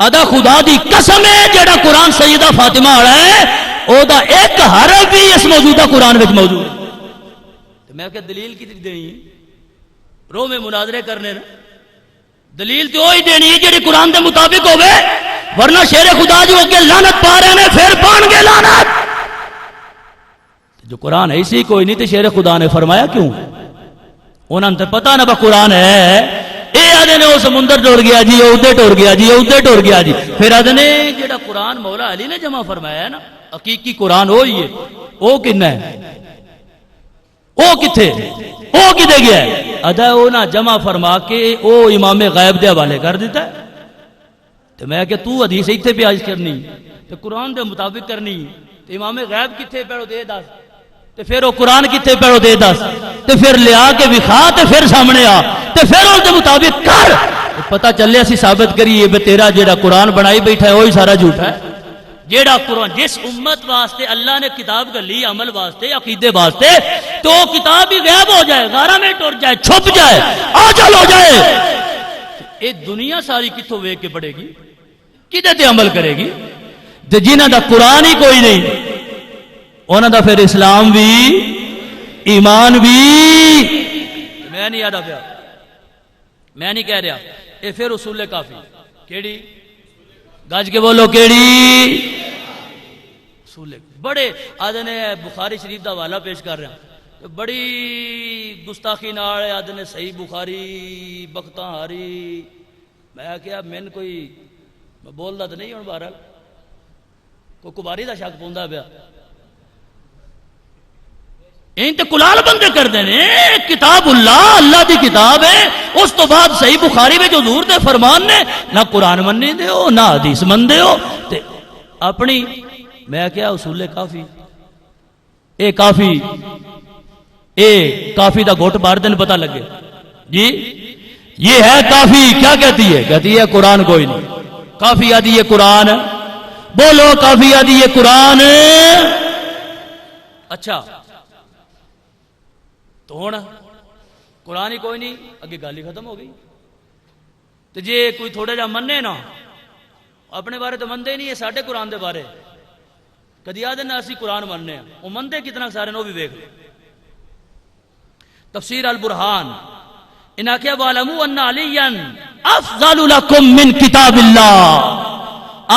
آدھا خدا دی قسم ہے جیڑا قرآن سیدہ فاطمہ والا ہے, او دا ایک حرف بھی اس موجودہ قرآن وچ موجود ہے. میں کہ دلیل کی دینی رو میں مناظرے کرنے نا, دلیل تو وہی دینی ہے جیڑی قرآن دے مطابق ہوئے. ورنہ شیر خدا جو کہ لعنت پا رہے ہیں پھر پان گے لعنت. جو قرآن ہے اسی کوئی نہیں تو شیر خدا نے فرمایا کیوں؟ انہوں نے پتا نہ با قرآن ہے. اے آدھے نے وہ سمندر ٹوڑ گیا جی، ادھر ٹوڑ گیا جی، ادھر ٹوڑ گیا جی. پھر آدھے نے جڑا قرآن مولا علی نے جمع فرمایا ہے نا، حقیقی قرآن وہی ہے، وہ کنا ہے؟ وہ کتھے؟ وہ کدے گیا ہے؟ ادا وہ نہ جمع فرما کے وہ امام غیب دے حوالے کر دیتا ہے. تو میں کہ تو حدیث اتنے پیاز کرنی تو قرآن دے مطابق کرنی تو امام غیب کتنے پیڑو دے دس تو پھر وہ قرآن کتنے پیڑو دے دس تو پھر لیا کے بکھا تو پھر سامنے آ تو پھر اس دے مطابق کر. پتہ چلے اسی ثابت کریے بے تیرا جیڑا قرآن بنائی بیٹھا ہے وہی سارا جھوٹا ہے. جیڑا قرآن جس امت واسطے اللہ نے کتاب گلی عمل واسطے عقیدے واسطے تو کتاب ہی غائب ہو جائے، غارہ میں ٹر جائے، چھپ جائے، آجل ہو جائے. اے دنیا ساری کتوں ویک کے پڑے گی، کدے تے عمل کرے گی؟ تے جنہاں دا قرآن ہی کوئی نہیں انہاں دا پھر اسلام بھی ایمان بھی. میں نہیں یاد آ پیا، میں نہیں کہہ رہا. اے پھر اصول کافی کیڑی گج کے بولو کیڑی اصول بڑے آدھے نے بخاری شریف دا حوالہ پیش کر رہا ہوں، بڑی گستاخی نال آدھے نے صحیح بخاری بختاں ہاری. میں کیا من کوئی میں بولدا تو نہیں ہوں، بہرحال کوئی کباری دا شک پوندا پیا. این تے کلال بندے کر دینے. کتاب اللہ دی کتاب ہے، اس تو بعد صحیح بخاری میں جو حضور دے فرمان نے نہ قرآن مننے دے ہو نہ حدیث من دے ہو تے اپنی. میں کیا اصول کافی اے کافی دا گھوٹ بار دن پتہ لگے جی یہ ہے کافی. کیا کہتی ہے؟ کہتی ہے قرآن کوئی نہیں. کافی آدھی ہے قرآن، بولو کافی آدھی ہے قرآن. اچھا تو ہوں قرآن ہی کوئی نہیں، اگے گل ہی ختم ہو گئی. تو جے کوئی تھوڑا جا منے نا اپنے بارے تو منتے ہی نہیں ہے. ساڈے قرآن دے بارے کدی آدھے نا اسی قرآن مننے ہیں، وہ منتے کتنا سارے نو بھی ویکھ لو. تفسیر البرہان ان آخیا وَعْلَمُوا أَنَّ عَلِيًّا أَفْضَلُ لَكُم مِّن کتاب اللہ.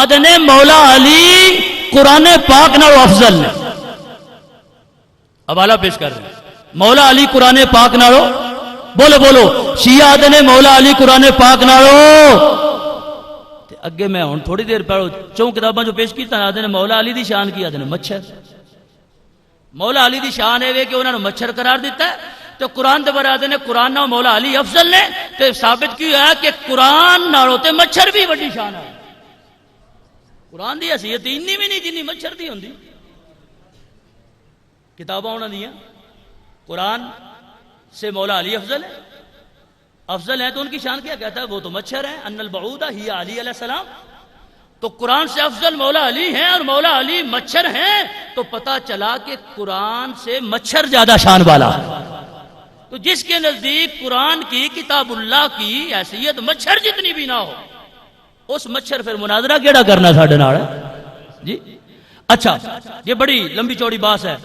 آدھے نے مولا علی قرآن پاک نالوں افضل نے. حوالہ پیش کر رہے ہیں مولا علی قرآن پاک نالو. بولو بولو شیعہ آدھے نے مولا علی قرآن پاک نالو. اگے میں ہوں تھوڑی دیر پہلو چون کتاباں جو پیش کیتا آدھے نے مولا علی دی شان کی آدھے نے مچھر. مولا علی دی شان ہے کہ انہوں نے مچھر قرار دیتا ہے. تو قرآن دے بارے آدھے نے قرآن نال مولا علی افضل نے. تو ثابت کیوں ہے کہ قرآن نالو تے مچھر بھی بڑی شان ہے. قرآن دی حیثیت اتنی بھی نہیں جنی مچھر دی ہوندی. کتاباں انہاں دیاں قرآن سے مولا علی افضل ہے. افضل ہے تو ان کی شان کیا کہتا ہے؟ وہ تو مچھر ہیں. ان البعودہ ہی علی علیہ السلام. تو قرآن سے افضل مولا علی ہیں اور مولا علی مچھر ہیں. تو پتہ چلا کہ قرآن سے مچھر زیادہ شان والا. تو جس کے نزدیک قرآن کی کتاب اللہ کی حیثیت مچھر جتنی بھی نہ ہو اس مچھر پھر مناظرہ کیڑا کرنا ساڈے نال جی. اچھا یہ بڑی لمبی چوڑی بات ہے،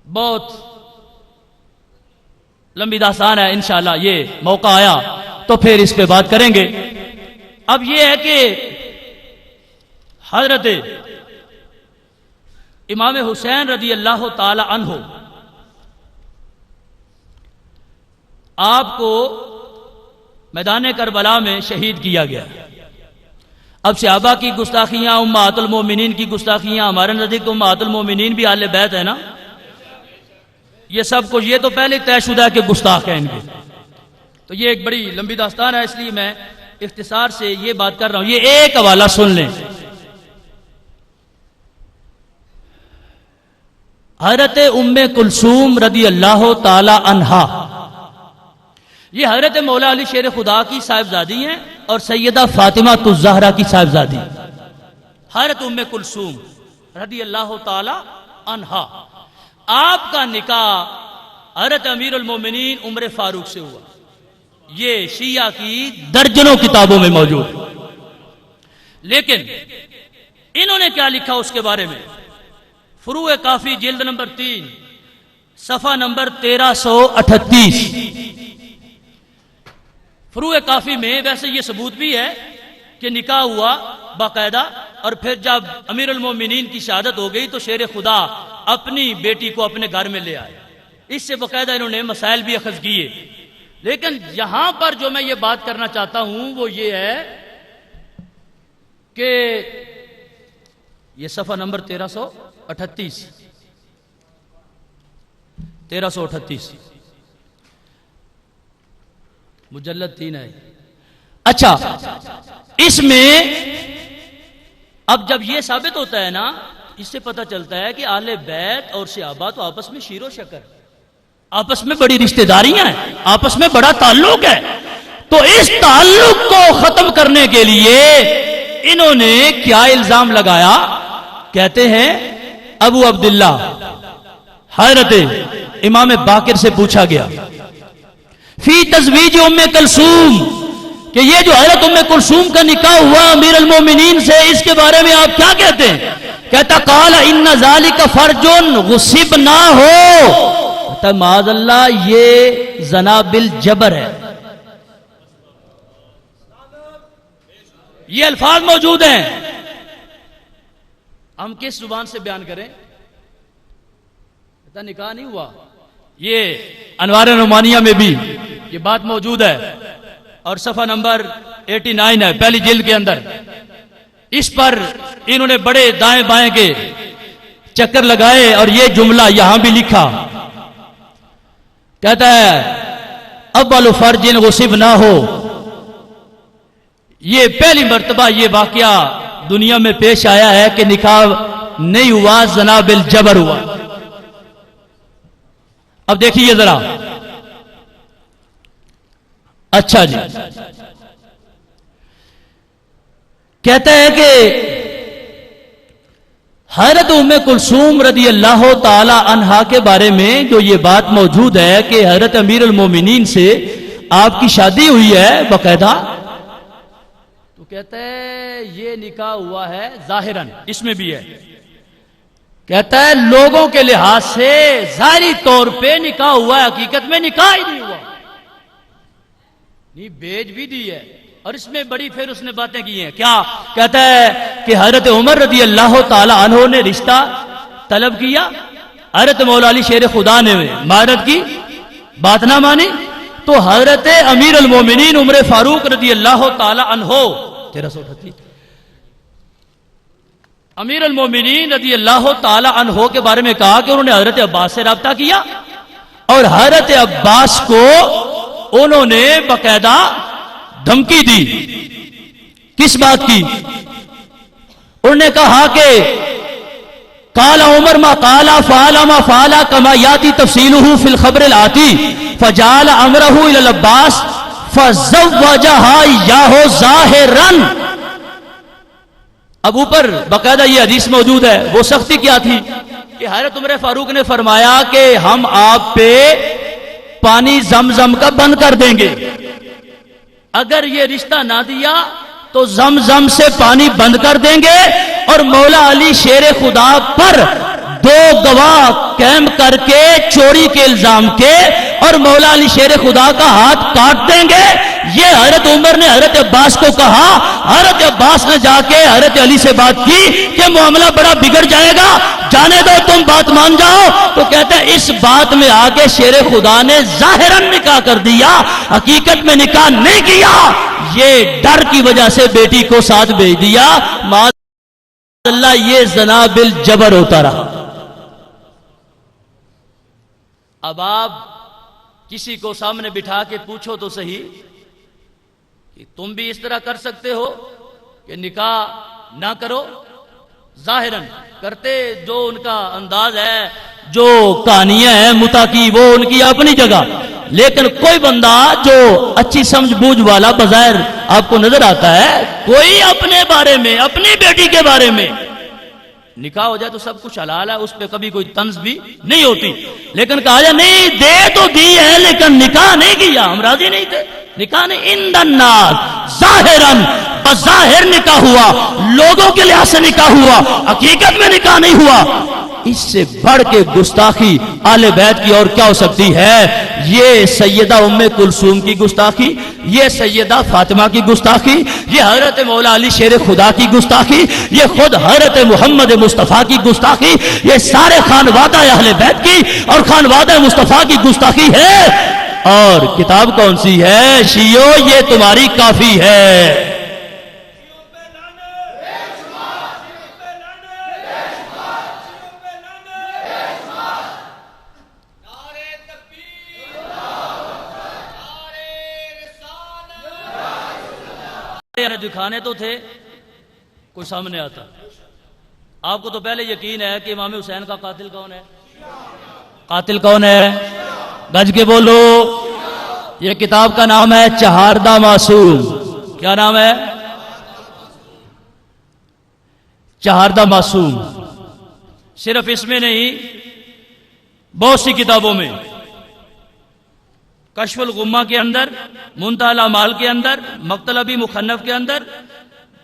بہت لمبی داستان ہے. انشاءاللہ یہ موقع آیا تو پھر اس پہ بات کریں گے. اب یہ ہے کہ حضرت امام حسین رضی اللہ تعالی عنہ آپ کو میدان کربلا میں شہید کیا گیا. اب صحابہ کی گستاخیاں، امہات المومنین کی گستاخیاں، ہمارے نزدیک تو امہات المومنین بھی اہل بیت ہے نا. یہ سب کچھ یہ تو پہلے طے شدہ کہ گستاخ ہیں ان کے. تو یہ ایک بڑی لمبی داستان ہے، اس لیے میں اختصار سے یہ بات کر رہا ہوں. یہ ایک حوالہ سن لیں. حضرت ام کلثوم رضی اللہ تعالی عنہا یہ حضرت مولا علی شیر خدا کی صاحبزادی ہیں اور سیدہ فاطمہ الزہرا کی صاحبزادی. حضرت ام کلثوم رضی اللہ تعالی عنہا آپ کا نکاح حضرت امیر المومنین عمر فاروق سے ہوا. یہ شیعہ کی درجنوں کتابوں میں موجود ہے. لیکن انہوں نے کیا لکھا اس کے بارے میں؟ فروع کافی جلد نمبر 3 صفحہ نمبر 1338. فروع کافی میں ویسے یہ ثبوت بھی ہے کہ نکاح ہوا باقاعدہ، اور پھر جب امیر المومنین کی شہادت ہو گئی تو شیر خدا اپنی بیٹی کو اپنے گھر میں لے آئے. اس سے باقاعدہ انہوں نے مسائل بھی اخذ کیے. لیکن یہاں پر جو میں یہ بات کرنا چاہتا ہوں وہ یہ ہے کہ یہ صفحہ نمبر 1338 مجلد 3 ہے. اچھا، اس میں اب جب یہ ثابت ہوتا ہے نا، اس سے پتہ چلتا ہے کہ اہل بیت اور صحابہ تو آپس میں شیر و شکر، آپس میں بڑی رشتہ داریاں ہیں، آپس میں بڑا تعلق ہے. تو اس تعلق کو ختم کرنے کے لیے انہوں نے کیا الزام لگایا؟ کہتے ہیں ابو عبداللہ حضرت امام باقر سے پوچھا گیا فی تزویج ام کلثوم، کہ یہ جو حضرت ام کلثوم کا نکاح ہوا امیر المومنین سے، اس کے بارے میں آپ کیا کہتے ہیں؟ کہتا قال ان ذالک فرج غصب نہ ہو، کہتا معاذ اللہ یہ زنا بالجبر ہے. یہ الفاظ موجود ہیں، ہم کس زبان سے بیان کریں؟ کہتا نکاح نہیں ہوا. یہ انوار نعمانیہ میں بھی یہ بات موجود ہے، اور صفحہ نمبر 89 ہے پہلی جلد کے اندر. اس پر انہوں نے بڑے دائیں بائیں کے چکر لگائے اور یہ جملہ یہاں بھی لکھا. کہتا ہے اول فرج غصب نہ ہو، یہ پہلی مرتبہ یہ واقعہ دنیا میں پیش آیا ہے کہ نکاح نہیں ہوا، زنا بالجبر ہوا. اب دیکھیے ذرا. اچھا جی، کہتا ہے کہ حضرت ام کلثوم رضی اللہ تعالی عنہا کے بارے میں جو یہ بات موجود ہے کہ حضرت امیر المومنین سے آپ کی شادی ہوئی ہے باقاعدہ، تو کہتا ہے یہ نکاح ہوا ہے ظاہراً، اس میں بھی ہے. کہتا ہے لوگوں کے لحاظ سے ظاہری طور پہ نکاح ہوا ہے، حقیقت میں نکاح ہی نہیں ہوا. نہیں بیج بھی دی ہے، اور اس میں بڑی پھر اس نے باتیں کی ہیں. کیا کہتا ہے کہ حضرت عمر رضی اللہ تعالی عنہ نے رشتہ طلب کیا، حضرت مولا علی شیر خدا نے معرض کی، بات نہ مانی، تو حضرت امیر المومنین عمر فاروق رضی اللہ تعالی عنہ 1338 امیر المومنین رضی اللہ تعالی عنہ کے بارے میں کہا کہ انہوں نے حضرت عباس سے رابطہ کیا، اور حضرت عباس کو انہوں نے باقاعدہ دھمکی دی. کس بات کی؟ انہوں نے کہا کہ قال عمر ما قال فعل ما فعل كما ياتي تفصيله في الخبر الآتي فجعل امره الى العباس فزوجها اياه ظاهرا. اب اوپر باقاعدہ یہ حدیث موجود ہے. وہ سختی کیا تھی کہ حضرت عمر فاروق نے فرمایا کہ ہم آپ پہ پانی زمزم کا بند کر دیں گے، اگر یہ رشتہ نہ دیا تو زمزم سے پانی بند کر دیں گے، اور مولا علی شیر خدا پر 2 گواہ قائم کر کے چوری کے الزام کے اور مولا علی شیر خدا کا ہاتھ کاٹ دیں گے. یہ حضرت عمر نے حضرت عباس کو کہا. حضرت عباس نے جا کے حضرت علی سے بات کی کہ معاملہ بڑا بگڑ جائے گا، جانے دو، تم بات مان جاؤ. تو کہتے ہیں اس بات میں آگے شیر خدا نے ظاہراً نکاح کر دیا، حقیقت میں نکاح نہیں کیا. یہ ڈر کی وجہ سے بیٹی کو ساتھ بھیج دیا. معاذ اللہ یہ زنا بالجبر ہوتا رہا. اب آپ کسی کو سامنے بٹھا کے پوچھو تو صحیح کہ تم بھی اس طرح کر سکتے ہو کہ نکاح نہ کرو؟ ظاہراً کرتے، جو ان کا انداز ہے، جو کہانیاں ہیں متا کی، وہ ان کی اپنی جگہ. لیکن کوئی بندہ جو اچھی سمجھ بوجھ والا بظاہر آپ کو نظر آتا ہے، کوئی اپنے بارے میں، اپنی بیٹی کے بارے میں نکاح ہو جائے تو سب کچھ حلال ہے، اس پہ کبھی کوئی طنز بھی نہیں ہوتی. لیکن کہا جائے نہیں، دے تو دی ہے لیکن نکاح نہیں کیا، ہم راضی نہیں تھے، نکاح نہیں. ان الناس ظاہراً بظاہر نکاح ہوا، لوگوں کے لحاظ سے نکاح ہوا، حقیقت میں نکاح نہیں ہوا، اس سے بڑھ کے گستاخی اہل بیت کی اور کیا ہو سکتی ہے؟ یہ سیدہ ام کلثوم کی گستاخی، یہ سیدہ فاطمہ کی گستاخی، یہ حضرت مولا علی شیر خدا کی گستاخی، یہ خود حضرت محمد مصطفیٰ کی گستاخی، یہ سارے خانوادہ اہل بیت کی اور خانوادہ مصطفیٰ کی گستاخی ہے۔ اور کتاب کون سی ہے؟ شیعو یہ تمہاری کافی ہے۔ دکھانے تو تھے، کوئی سامنے آتا۔ آپ کو تو پہلے یقین ہے کہ امام حسین کا قاتل کون ہے؟ قاتل کون ہے؟ گج کے بولو۔ یہ کتاب کا نام ہے چہاردہ معصوم۔ کیا نام ہے؟ چہاردہ معصوم۔ صرف اس میں نہیں، بہت سی کتابوں میں، کشف الغمہ کے اندر، منتہی الاعمال کے اندر، مطلبی مخنف کے اندر،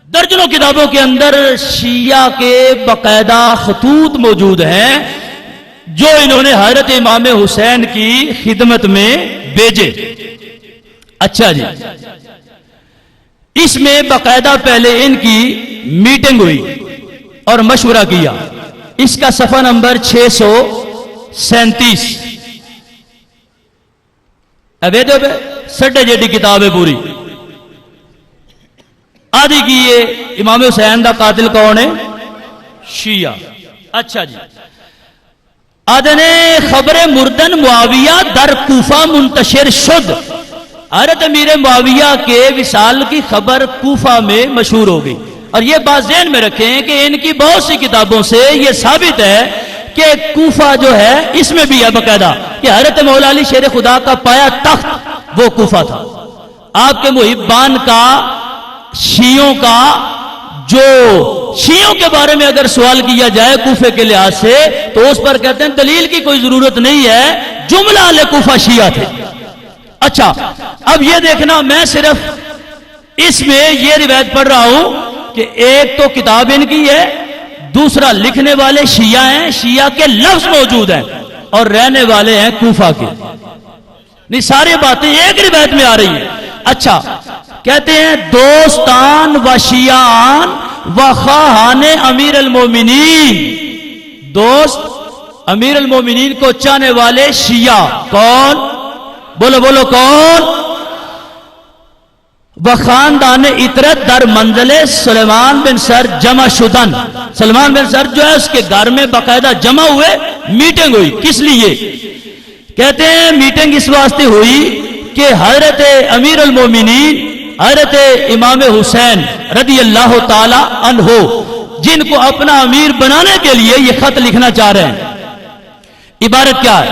درجنوں کتابوں کے اندر شیعہ کے باقاعدہ خطوط موجود ہیں جو انہوں نے حضرت امام حسین کی خدمت میں بھیجے۔ اچھا جی، اس میں باقاعدہ پہلے ان کی میٹنگ ہوئی اور مشورہ کیا۔ اس کا صفحہ نمبر 637۔ سڈے جیڈی کتاب ہے پوری، آدھی کی یہ امام حسین دا قاتل کون ہے؟ شیعہ۔ اچھا جی، آدھے نے خبر مردن معاویہ در کوفہ منتشر شد۔ حضرت امیر معاویہ کے وصال کی خبر کوفہ میں مشہور ہو گئی۔ اور یہ بات ذہن میں رکھیں کہ ان کی بہت سی کتابوں سے یہ ثابت ہے کہ کوفہ جو ہے اس میں بھی ہے باقاعدہ کہ حضرت مولا علی شیر خدا کا پایا تخت وہ کوفہ تھا۔ آپ کے محبان کا، شیعوں کا، جو شیعوں کے بارے میں اگر سوال کیا جائے کوفے کے لحاظ سے تو اس پر کہتے ہیں دلیل کی کوئی ضرورت نہیں ہے، جملہ اہل کوفہ شیعہ تھے۔ اچھا، اب یہ دیکھنا، میں صرف اس میں یہ روایت پڑھ رہا ہوں کہ ایک تو کتاب ان کی ہے، دوسرا لکھنے والے شیعہ ہیں، شیعہ کے لفظ موجود ہیں اور رہنے والے ہیں کوفہ کے۔ نہیں، ساری باتیں ایک روایت میں آ رہی ہیں۔ اچھا، کہتے ہیں دوستان و شیعان و خواہان امیر المومنین، دوست امیر المومنین کو چاہنے والے شیعہ کون؟ بولو بولو کون؟ و خاندان اطرت در منزل سلیمان بن سر جمع شدن۔ سلمان بن سر جو ہے اس کے گھر میں باقاعدہ جمع ہوئے، میٹنگ ہوئی۔ کس لیے؟ کہتے ہیں میٹنگ اس واسطے ہوئی کہ حضرت امیر المومنین حضرت امام حسین رضی اللہ تعالی عنہ، جن کو اپنا امیر بنانے کے لیے یہ خط لکھنا چاہ رہے ہیں۔ عبارت کیا ہے؟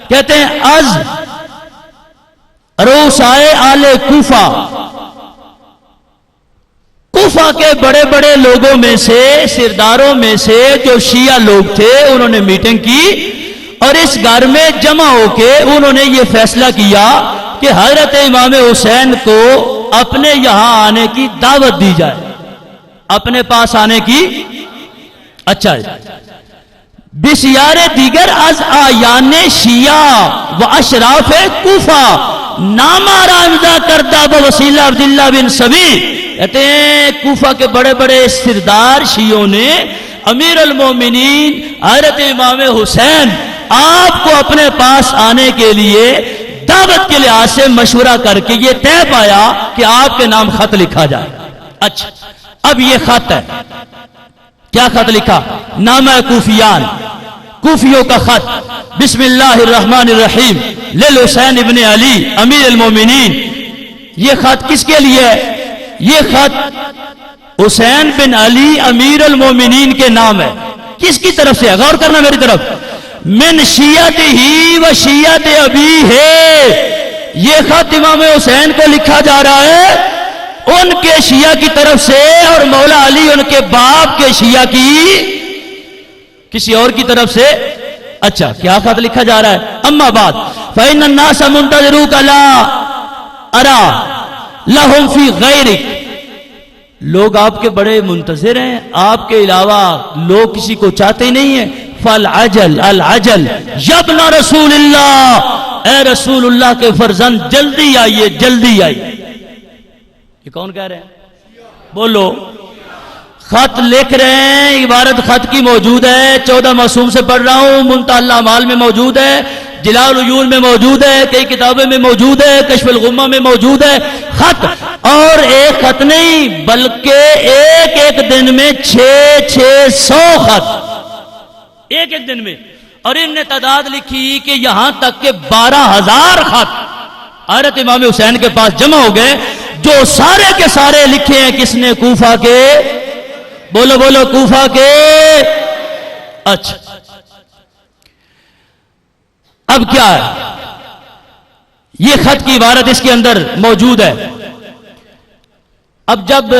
کہتے ہیں از روسائے آل کوفہ، کوفہ کے بڑے بڑے لوگوں میں سے، سرداروں میں سے جو شیعہ لوگ تھے، انہوں نے میٹنگ کی اور اس گھر میں جمع ہو کے انہوں نے یہ فیصلہ کیا کہ حضرت امام حسین کو اپنے یہاں آنے کی دعوت دی جائے، اپنے پاس آنے کی۔ اچھا، بسیار دیگر از آیان شیعہ و اشراف کوفہ نامہ امضا کردہ بوسیلہ عبداللہ بن سبی۔ کہتے ہیں کوفہ کے بڑے بڑے سردار شیعوں نے امیر المومنین حضرت امام حسین آپ کو اپنے پاس آنے کے لیے دعوت کے لحاظ سے مشورہ کر کے یہ طے پایا کہ آپ کے نام خط لکھا جائے۔ اچھا، اب یہ خط ہے، کیا خط لکھا؟ نامہ کوفیان، کوفیوں کا خط۔ بسم اللہ الرحمن الرحیم للحسین ابن علی امیر المومنین۔ یہ خط کس کے لیے ہے؟ یہ خط حسین بن علی امیر المومنین کے نام ہے۔ کس کی طرف سے ہے؟ غور کرنا میری طرف۔ من شیعت ہی و شیعت ابی ہے، یہ خط امام حسین کو لکھا جا رہا ہے ان کے شیعہ کی طرف سے، اور مولا علی ان کے باپ کے شیعہ کی کسی اور کی طرف سے۔ اچھا، کیا خط لکھا جا رہا ہے؟ اما بعد فإن الناس منتظروک لا ارا لهم فی غیرک، لوگ آپ کے بڑے منتظر ہیں، آپ کے علاوہ لوگ کسی کو چاہتے ہی نہیں ہیں. فالعجل العجل یبن رسول اللہ، اے رسول اللہ کے فرزند جلدی آئیے جلدی آئیے. یہ کون کہہ رہے ہیں؟ بولو. خط لکھ رہے ہیں، عبارت خط کی موجود ہے، 14 معصوم سے پڑھ رہا ہوں، منتہی الاعمال میں موجود ہے، جلال العیون میں موجود ہے، کئی کتابوں میں موجود ہے، کشف الغمہ میں موجود ہے. خط، اور ایک خط نہیں بلکہ ایک ایک دن میں 600 خط ایک ایک دن میں. اور ان نے تعداد لکھی کہ یہاں تک کہ 12,000 خط حضرت امام حسین کے پاس جمع ہو گئے، جو سارے کے سارے لکھے ہیں کس نے؟ کوفہ کے. بولو بولو، کوفہ کے. اچھا، اب کیا ہے؟ یہ خط کی عبارت اس کے اندر موجود ہے. اب جب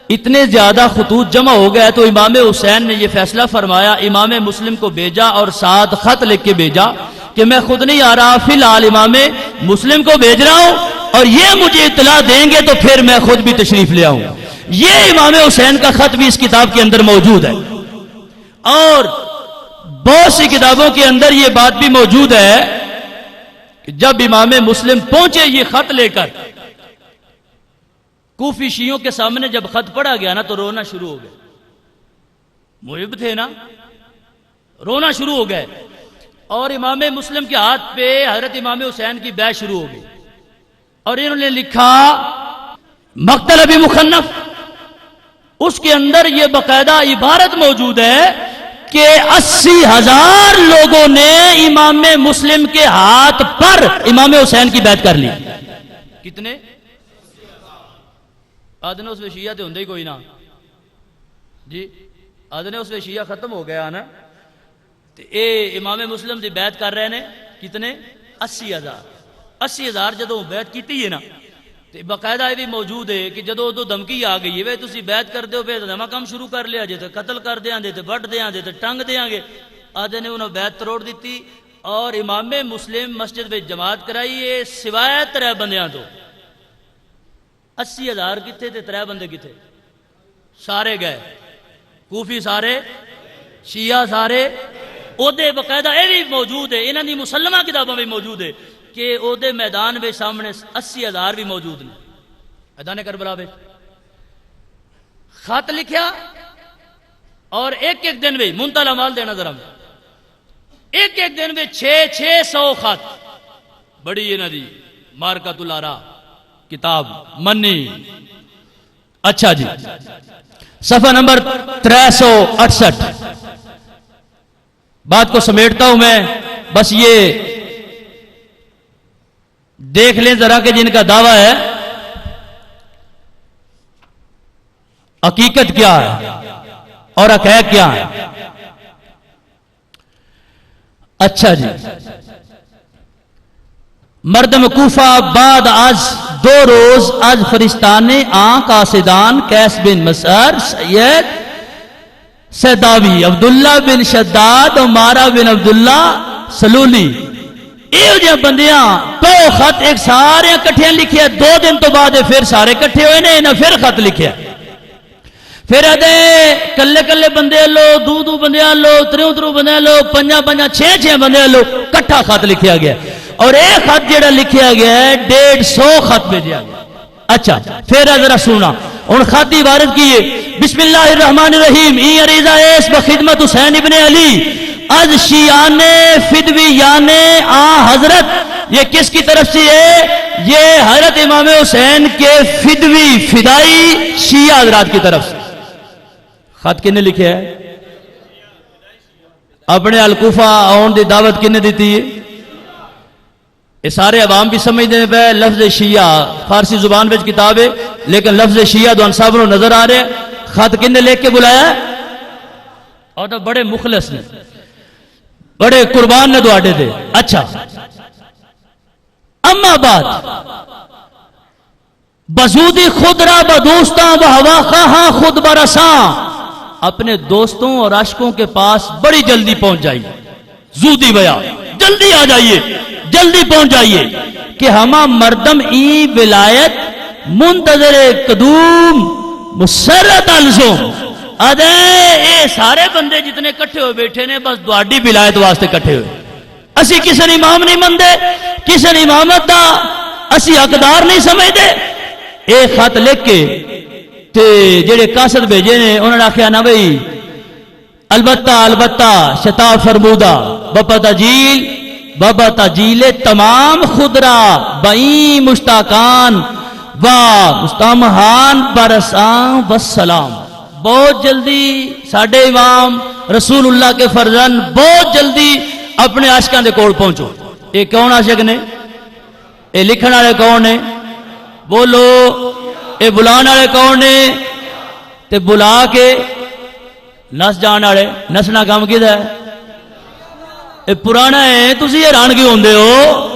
اتنے زیادہ خطوط جمع ہو گئے تو امام حسین نے یہ فیصلہ فرمایا، امام مسلم کو بھیجا اور ساتھ خط لکھ کے بھیجا کہ میں خود نہیں آ رہا، فی الحال امام مسلم کو بھیج رہا ہوں، اور یہ مجھے اطلاع دیں گے تو پھر میں خود بھی تشریف لے آؤں. یہ امام حسین کا خط بھی اس کتاب کے اندر موجود ہے. اور بہت سی کتابوں کے اندر یہ بات بھی موجود ہے کہ جب امام مسلم پہنچے یہ خط لے کر، کوفی شیعوں کے سامنے جب خط پڑھا گیا نا تو رونا شروع ہو گئے. محب تھے نا، رونا شروع ہو گئے. اور امام مسلم کے ہاتھ پہ حضرت امام حسین کی بیعت شروع ہو گئی. اور انہوں نے لکھا مقتل ابی مخنف، اس کے اندر یہ باقاعدہ عبارت موجود ہے کہ 80,000 لوگوں نے امام مسلم کے ہاتھ پر امام حسین کی بیعت کر لی. کتنے؟ آدھنے اس میں شیعہ تے ہوندے ہی کوئی نہ جی، آدھنے اس میں شیعہ ختم ہو گیا نا. تے اے امام مسلم دی بیعت کر رہے نے کتنے؟ 80,000. 80,000 جدوں بیعت کیتی ہے نا تے باقاعدہ یہ بھی موجود ہے کہ جدوں ادو دھمکی آ گئی ہے تسی بیعت کر دیو پھر نواں کام شروع کر لیا جے تے قتل کر دیاں دے تے وڈ دیاں دے تے ٹنگ دیاں گے. آدھے نے انہوں بیعت توڑ دیتی اور امام مسلم مسجد میں جماعت کرائی ہے سوائے 3 بندیاں تو. 80,000 کتنے تے 3 بندے کتنے؟ سارے گئے، کوفی سارے، شیعہ سارے. عہدے باقاعدہ یہ بھی موجود ہے، انہوں نے مسلمہ کتابوں میں موجود ہے کہ عہدے میدان میں سامنے 80,000 بھی موجود ہیں. میدان کربلا میں خط لکھیا اور ایک ایک دن میں منتہی الاعمال دینا ذرا، ایک ایک دن میں 600 خط. بڑی انہوں دی مارکۃ الآراء کتاب منی. اچھا جی، صفحہ نمبر 368. بات کو سمیٹتا ہوں میں، بس یہ دیکھ لیں ذرا کہ جن کا دعویٰ ہے حقیقت کیا ہے اور حقائق کیا ہے. اچھا جی، مردم کوفہ بعد از 2 روز از فرستان آنکھ آسدان کیس بن مسعر سید سیداوی عبداللہ بن شداد عمارہ بن عبداللہ سلولی یہ جو بندیاں تو خط ایک سارے کٹھے لکھے. 2 دن تو بعد پھر سارے کٹھے ہوئے نے انہیں پھر خط لکھے. پھر ادے کلے کلے بندے لو، دو بندے لو، 3 بندے لو، 5 6 بندے لو، کٹھا خط لکھیا گیا. اور ایک خط جڑا لکھیا گیا ہے 150 خط بھیجا گیا. اچھا پھر ذرا سونا ان خط کی عبارت کی ہے. بسم اللہ الرحمن الرحیم. ای عریضہ اس بخدمت حسین ابن علی از شیعان فدویان آ حضرت. یہ کس کی طرف سے ہے؟ یہ حضرت امام حسین کے فدوی فدائی شیعہ حضرات کی طرف سے. خط کنے لکھے ہے؟ اپنے الکوفہ آن دی دعوت کنے دیتی ہے؟ یہ سارے عوام بھی سمجھتے ہیں. لفظ شیعہ فارسی زبان میں کتاب ہے لیکن لفظ شیعہ دو انصاب نو نظر آ رہے. خط کنے لے کے بلایا اور تو بڑے مخلص نے، بڑے قربان نے دوڑے دے. اچھا اما بعد بزودی خود را بدوستاں و ہوا خواہاں خود برساں. اپنے دوستوں اور عاشقوں کے پاس بڑی جلدی پہنچ جائیے. زودی بیا جلدی آ جائیے، جلدی پہنچ جائیے کہ ہما مردم ای ولایت منتظر قدوم مسرت الزم ادے اے سارے بندے جتنے کٹھے ہوئے بیٹھے نے بس دواڈی ولایت واسطے کٹھے ہوئے اسی کسی امام نہیں مندے کسی امامت دا اسی حقدار نہیں سمجھتے اے خط لکھ کے تے جڑے قاصد بھیجے نے انہوں نے آخیا نا بھئی البتہ شتاب فرمودہ بابا تجیل تمام خدرا بئی مشتاقان و مستمحان برساں والسلام بہت جلدی ساڈے امام رسول اللہ کے فرزند بہت جلدی اپنے عاشقاں دے کول پہنچو یہ کون عاشق نے یہ لکھن والے کون نے بولو یہ بلان والے کون نے تے بلا کے نس جان والے نسنا کام کیدا ہے یہ پرانا ہے تسی حیران کیوں ہوندے ہو